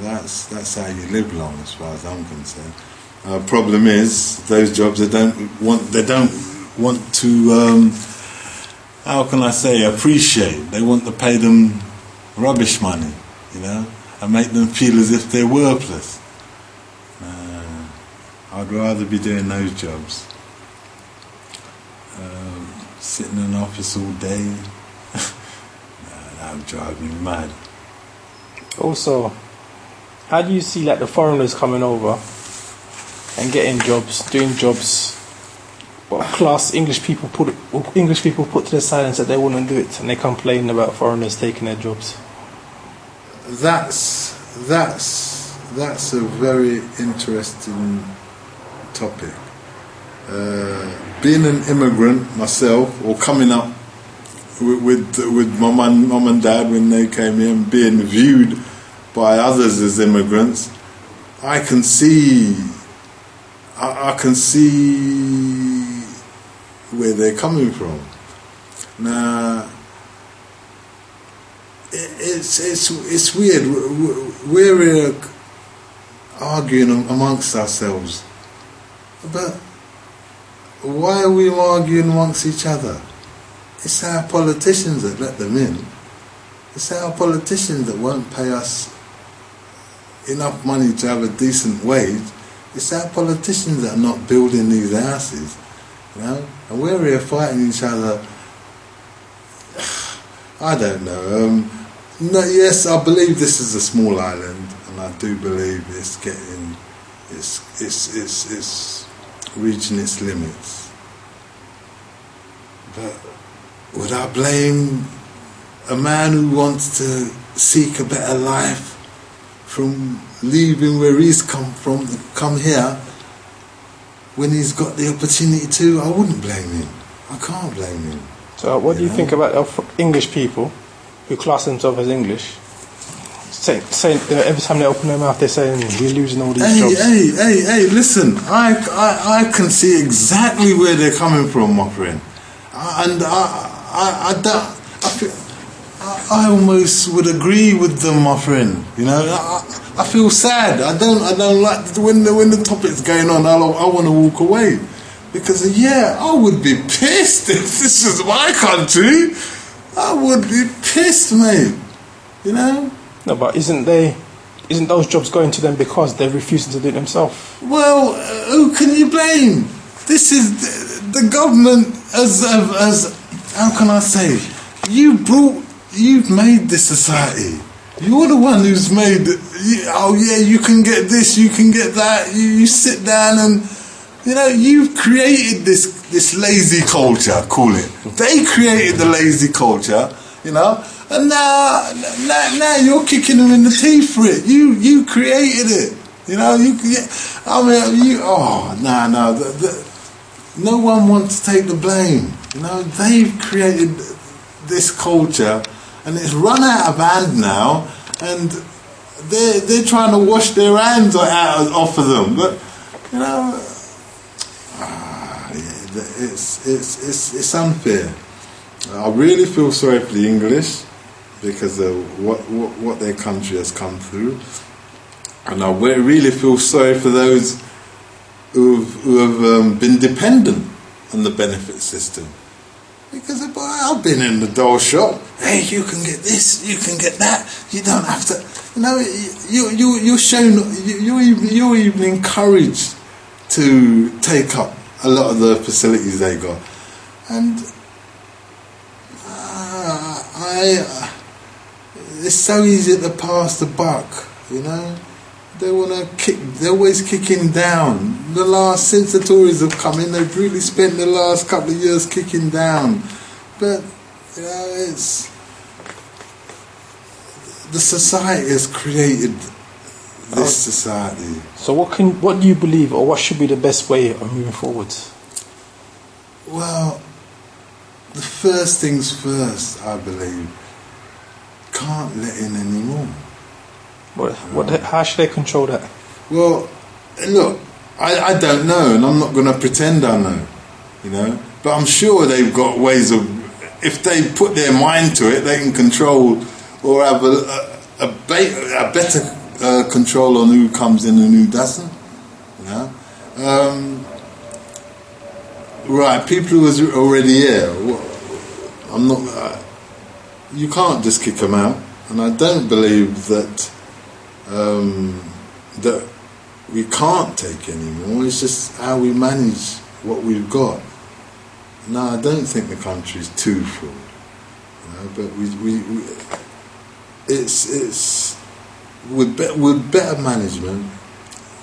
That's how you live long, as far as I'm concerned. Problem is, those jobs they don't want to. How can I say, appreciate. They want to pay them rubbish money, and make them feel as if they're worthless. I'd rather be doing those jobs. Sitting in an office all day, that would drive me mad. Also, how do you see the foreigners coming over and getting jobs, doing jobs? What class English people put to the side and said they wouldn't do it, and they complain about foreigners taking their jobs. That's a very interesting topic. Being an immigrant myself, or coming up with my mum and dad when they came here, and being viewed by others as immigrants, I can see where they're coming from. Now, it's weird. We're arguing amongst ourselves, but why are we arguing amongst each other? It's our politicians that let them in. It's our politicians that won't pay us enough money to have a decent wage. It's our politicians that are not building these houses, and we're here fighting each other. I don't know. Yes, I believe this is a small island, and I do believe it's reaching its limits. But would I blame a man who wants to seek a better life from leaving where he's come from to come here when he's got the opportunity to? I wouldn't blame him. I can't blame him. So what do you think about English people who class themselves as English? Saying every time they open their mouth, they're saying we're losing all these jobs. Hey! Listen, I can see exactly where they're coming from, my friend, and I almost would agree with them, my friend. I feel sad. I don't like when the topic's going on. I want to walk away because I would be pissed if this was my country. I would be pissed, mate. No, but isn't those jobs going to them because they're refusing to do it themselves? Well, who can you blame? This is the government as how can I say? You've made this society. You're the one who's made. You can get this, you can get that. You sit down and you've created this lazy culture. Call it. They created the lazy culture. And now you're kicking them in the teeth for it. You created it. No one wants to take the blame. They've created this culture, and it's run out of hand now, and they're trying to wash their hands off of them. But it's unfair. I really feel sorry for the English because of what their country has come through, and I really feel sorry for those who have been dependent on the benefit system. Because I've been in the doll shop. Hey, you can get this, you can get that. You don't have to. You're shown. You're even encouraged to take up a lot of the facilities they got, and it's so easy to pass the buck. They want to kick. They're always kicking down. Since the Tories have come in, they've really spent the last couple of years kicking down. But it's the society has created this society. So what do you believe, or what should be the best way of moving forward? Well, the first things first, I believe. Can't let in any more. How should they control that? Well, look, I don't know, and I'm not going to pretend I know, But I'm sure they've got ways of, if they put their mind to it, they can control or have a better control on who comes in and who doesn't. Right, people who was already here. I'm not. You can't just kick them out, and I don't believe that that we can't take any more. It's just how we manage what we've got. No, I don't think the country's too full, but it's with better management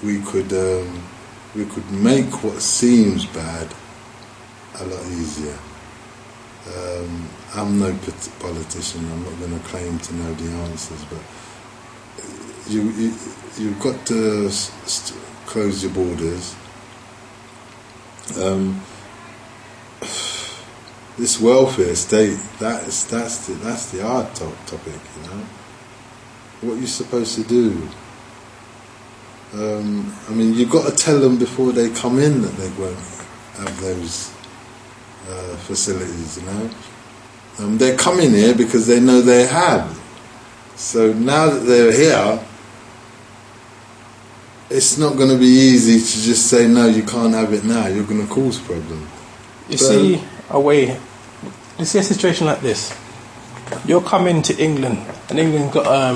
we could make what seems bad a lot easier. I'm no politician. I'm not going to claim to know the answers, but you've got to close your borders. This welfare state, that's the hard topic, What are you supposed to do? You've got to tell them before they come in that they won't have those facilities, they're coming here because they know they have. So now that they're here, it's not going to be easy to just say, no, you can't have it now. You're going to cause problems. You see a situation like this. You're coming to England, and England got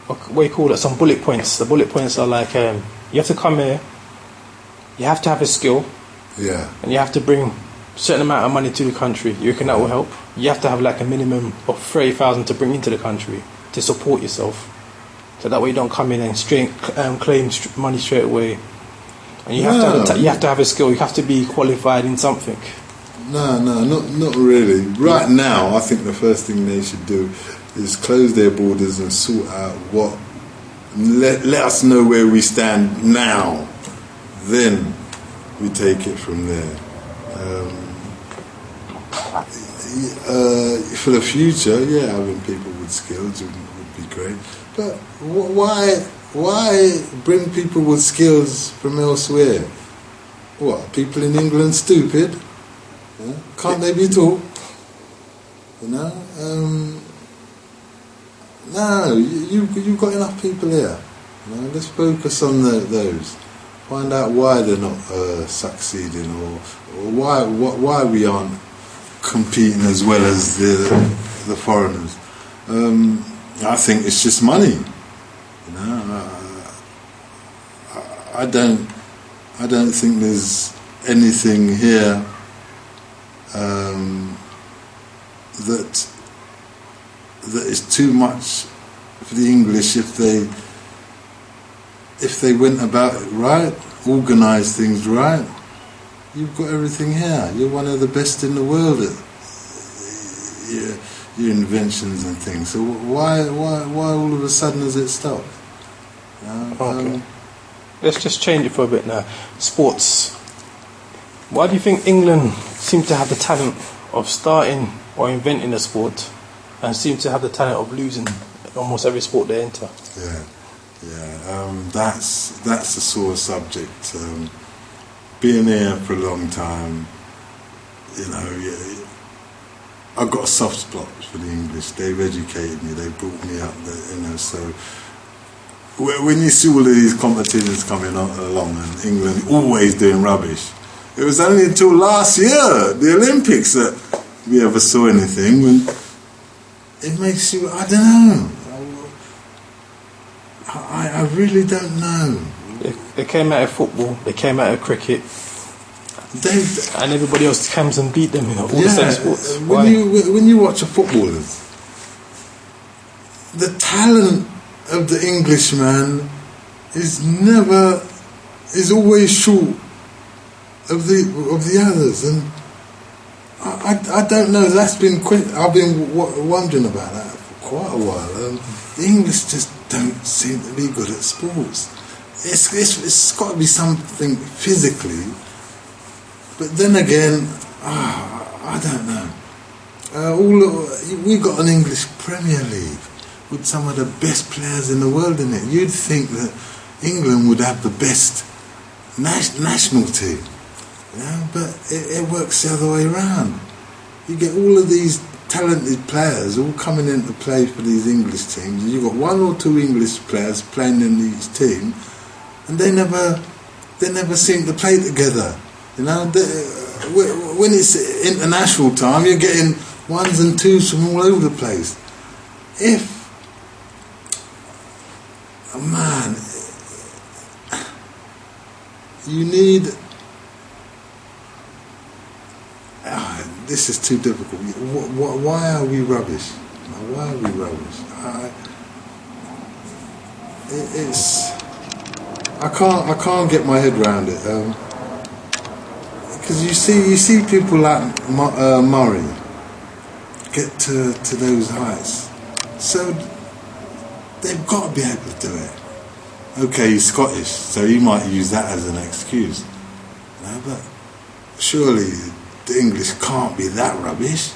what do you call it? Some bullet points. The bullet points are like you have to come here, you have to have a skill, and you have to bring a certain amount of money to the country. You reckon that will help? You have to have like a minimum of 30,000 to bring into the country to support yourself, so that way you don't come in and claim money straight away. And you have to have a skill. You have to be qualified in something. No, not really. Right now, I think the first thing they should do is close their borders and sort out let us know where we stand now. Then we take it from there. For the future, having people with skills would be great. But why bring people with skills from elsewhere? What, people in England stupid? Can't they be taught? No, you've got enough people here. Let's focus on those. Find out why they're not succeeding, or why we aren't competing as well as the foreigners. I think it's just money. I don't think there's anything here that is too much for the English if they went about it right, organised things right. You've got everything here. You're one of the best in the world at your inventions and things. So why all of a sudden has it stopped? Okay. Let's just change it for a bit now. Sports. Why do you think England seem to have the talent of starting or inventing a sport, and seem to have the talent of losing almost every sport they enter? That's a sore subject. Being here for a long time, I've got a soft spot for the English. They've educated me. They brought me up. So when you see all of these competitions coming along, and England always doing rubbish, it was only until last year, the Olympics, that we ever saw anything. When it makes you, I don't know. I really don't know. They came out of football, they came out of cricket, and everybody else comes and beat them in all the same sports. When you watch the footballers, the talent of the Englishman is always short of the others, and I don't know. I've been wondering about that for quite a while. The English just don't seem to be good at sports. It's got to be something physically, but then again, I don't know. We've got an English Premier League with some of the best players in the world in it. You'd think that England would have the best national team, but it works the other way around. You get all of these talented players all coming in to play for these English teams, and you've got one or two English players playing in each team, and they never seem to play together. When it's international time, you're getting ones and twos from all over the place. You need... this is too difficult. Why are we rubbish? Why are we rubbish? I can't get my head around it. Because you see people like Murray get to those heights, so they've got to be able to do it. Okay, he's Scottish, so he might use that as an excuse. But surely the English can't be that rubbish.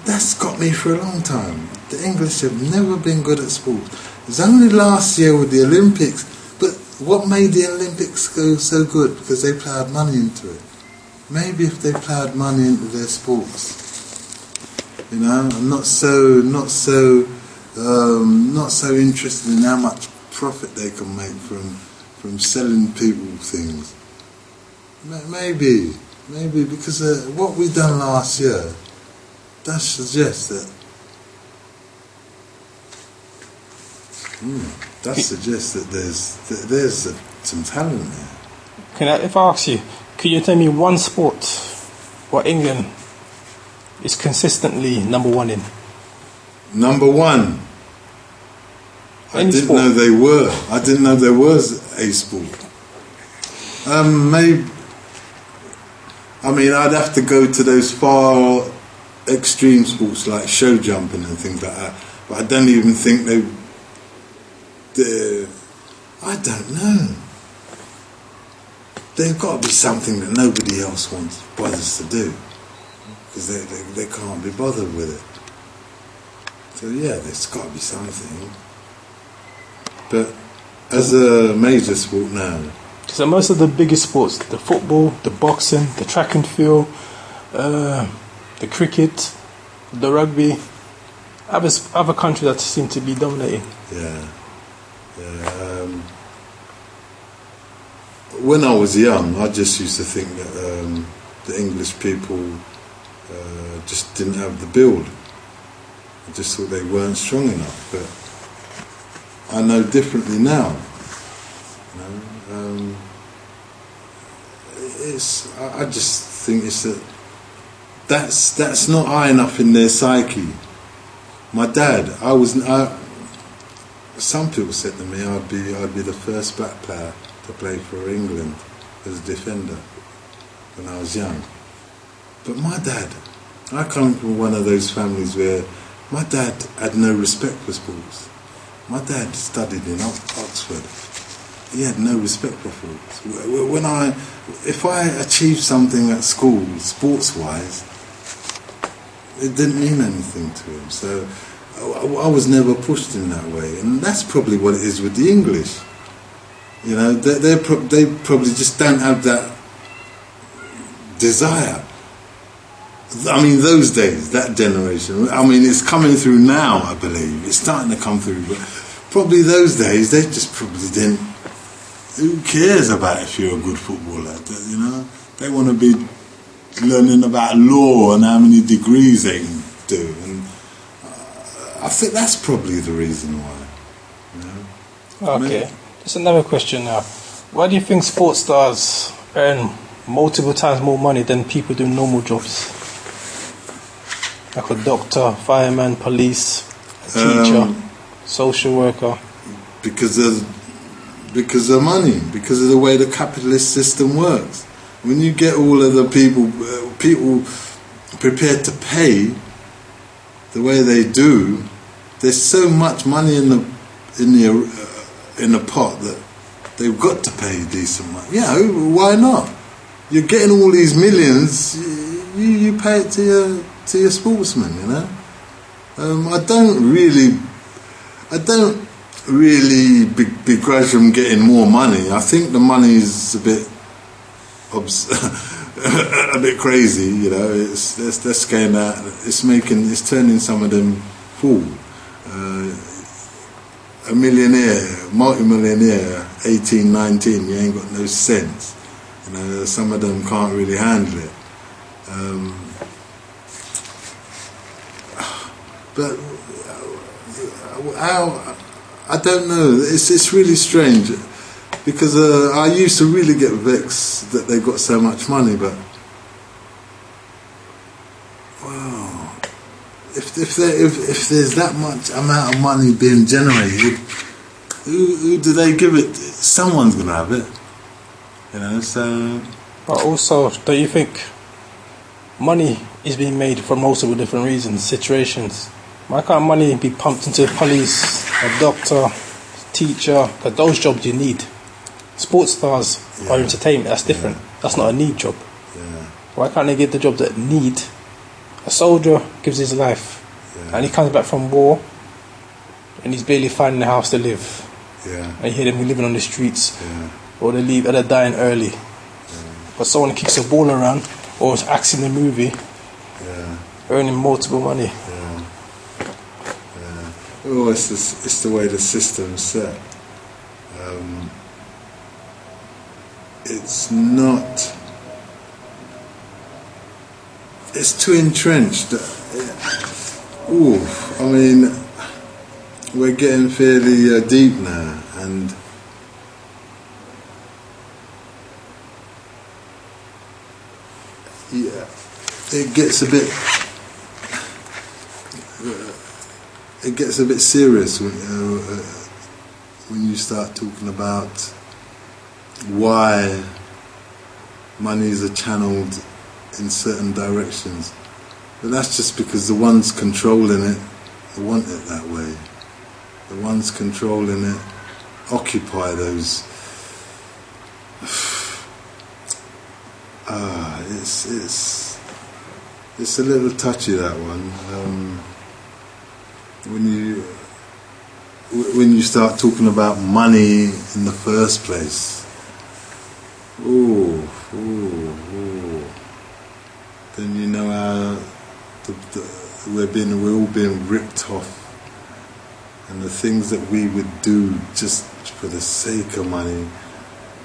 That's got me for a long time. The English have never been good at sports. It was only last year with the Olympics, but what made the Olympics go so good? Because they ploughed money into it. Maybe if they ploughed money into their sports, I'm not so interested in how much profit they can make from selling people things. Maybe because what we done last year does suggest that. There's some talent there. If I ask you, could you tell me one sport where England is consistently number one in? Number one? I didn't know they were. I didn't know there was a sport. Maybe. I mean, I'd have to go to those far extreme sports like show jumping and things like that. But I don't even think I don't know. There's got to be something that nobody else bothers to do, because they can't be bothered with it. So yeah, there's got to be something. But as a major sport now. So most of the biggest sports, the football, the boxing, the track and field, the cricket, the rugby, other countries that seem to be dominating. Yeah. When I was young, I just used to think that the English people just didn't have the build. I just thought they weren't strong enough. But I know differently now. I just think it's that's not high enough in their psyche. My dad, some people said to me I'd be the first black player to play for England as a defender when I was young. But my dad, I come from one of those families where my dad had no respect for sports. My dad studied in Oxford. He had no respect for sports. If I achieved something at school, sports-wise, it didn't mean anything to him. So I was never pushed in that way, and that's probably what it is with the English. They probably just don't have that desire. I mean, those days, that generation. I mean, it's coming through now. I believe it's starting to come through, but probably those days they just probably didn't. Who cares about if you're a good footballer? They want to be learning about law and how many degrees they can do, and I think that's probably the reason why. Okay, just another question now. Why do you think sports stars earn multiple times more money than people doing normal jobs? Like a doctor, fireman, police, a teacher, social worker. Because of money, because of the way the capitalist system works. When you get all of the people prepared to pay the way they do, there's so much money in the pot that they've got to pay decent money. Yeah, why not? You're getting all these millions. You pay it to your sportsmen. You know. I don't really begrudge them getting more money. I think the money is a bit a bit crazy. You know, they're scaling out. It's turning some of them fool. A millionaire, multi-millionaire, 18, 19, you ain't got no sense. You know, some of them can't really handle it. But how? I don't know. It's really strange because I used to really get vexed that they got so much money, but wow, if there's that much amount of money being generated, who do they give it? Someone's gonna have it, you know. So, but also, don't you think money is being made for multiple different reasons, situations? Why can't money be pumped into police, a doctor, teacher? Because those jobs you need. Sports stars are entertainment. That's different. That's not a need job. Why can't they give the jobs that need? A soldier gives his life, and he comes back from war, and he's barely finding a house to live. And you hear them living on the streets, or they're dying early. But someone kicks a ball around, or acts in a movie, earning multiple money. Oh, it's the way the system's set. It's not. It's too entrenched. I mean, we're getting fairly deep now, and it gets a bit. It gets a bit serious when you start talking about why monies are channeled in certain directions. But that's just because the ones controlling it want it that way. The ones controlling it occupy those. It's a little touchy, that one. When you start talking about money in the first place, then you know how we're all being ripped off, and the things that we would do just for the sake of money.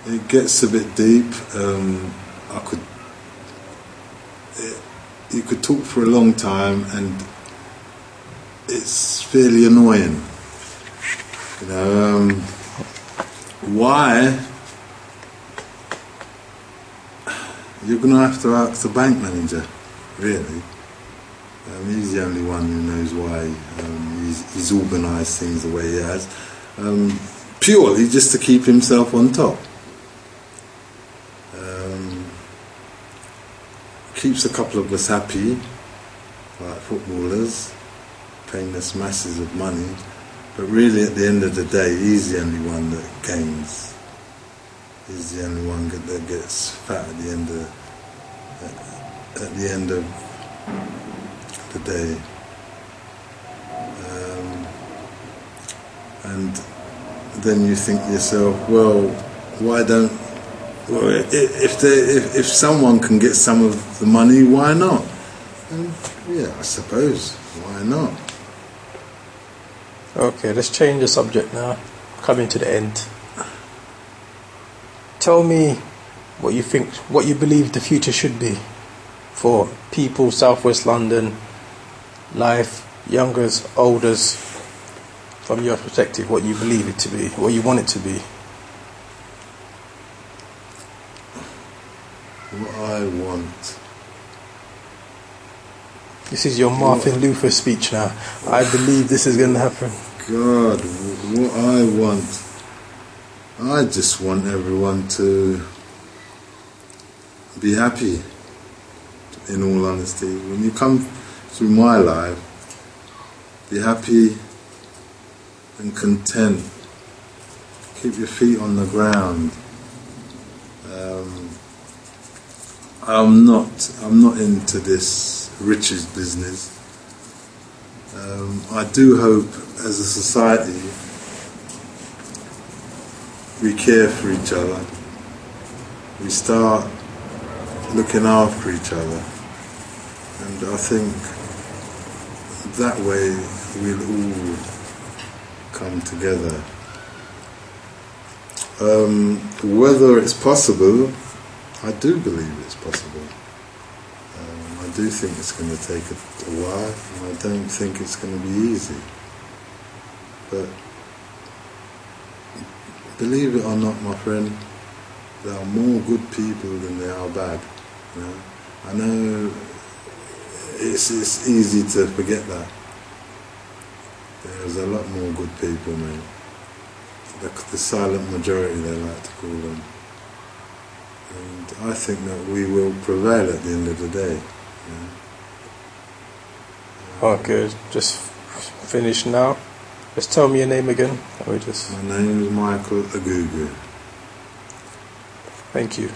It gets a bit deep. You could talk for a long time, and it's fairly annoying. You know, why? You're going to have to ask the bank manager, really. He's the only one who knows why he's organised things the way he has. Purely just to keep himself on top. Keeps a couple of us happy, like footballers, paying us masses of money, but really at the end of the day, he's the only one that gains. He's the only one that gets fat at the end of the day. And then you think to yourself, well, why don't? Well, if someone can get some of the money, why not? And yeah, I suppose, why not? Okay, let's change the subject now. Coming to the end. Tell me what you think, what you believe the future should be for people, Southwest London, life, youngers, olders, from your perspective, what you believe it to be, what you want it to be. What I want This is your Martin Luther speech now. I believe this is going to happen. God, what I want, I just want everyone to be happy, in all honesty. When you come through my life, be happy and content. Keep your feet on the ground. I'm not into this riches business. I do hope, as a society, we care for each other. We start looking after each other, and I think that way we'll all come together. Whether it's possible, I do believe it's possible. I do think it's going to take a while, and I don't think it's going to be easy. But believe it or not, my friend, there are more good people than there are bad. You know? I know it's easy to forget that. There's a lot more good people, mate. The silent majority, they like to call them. And I think that we will prevail at the end of the day. Okay, just finish now. Just tell me your name again. My name is Michael Agugu. Thank you.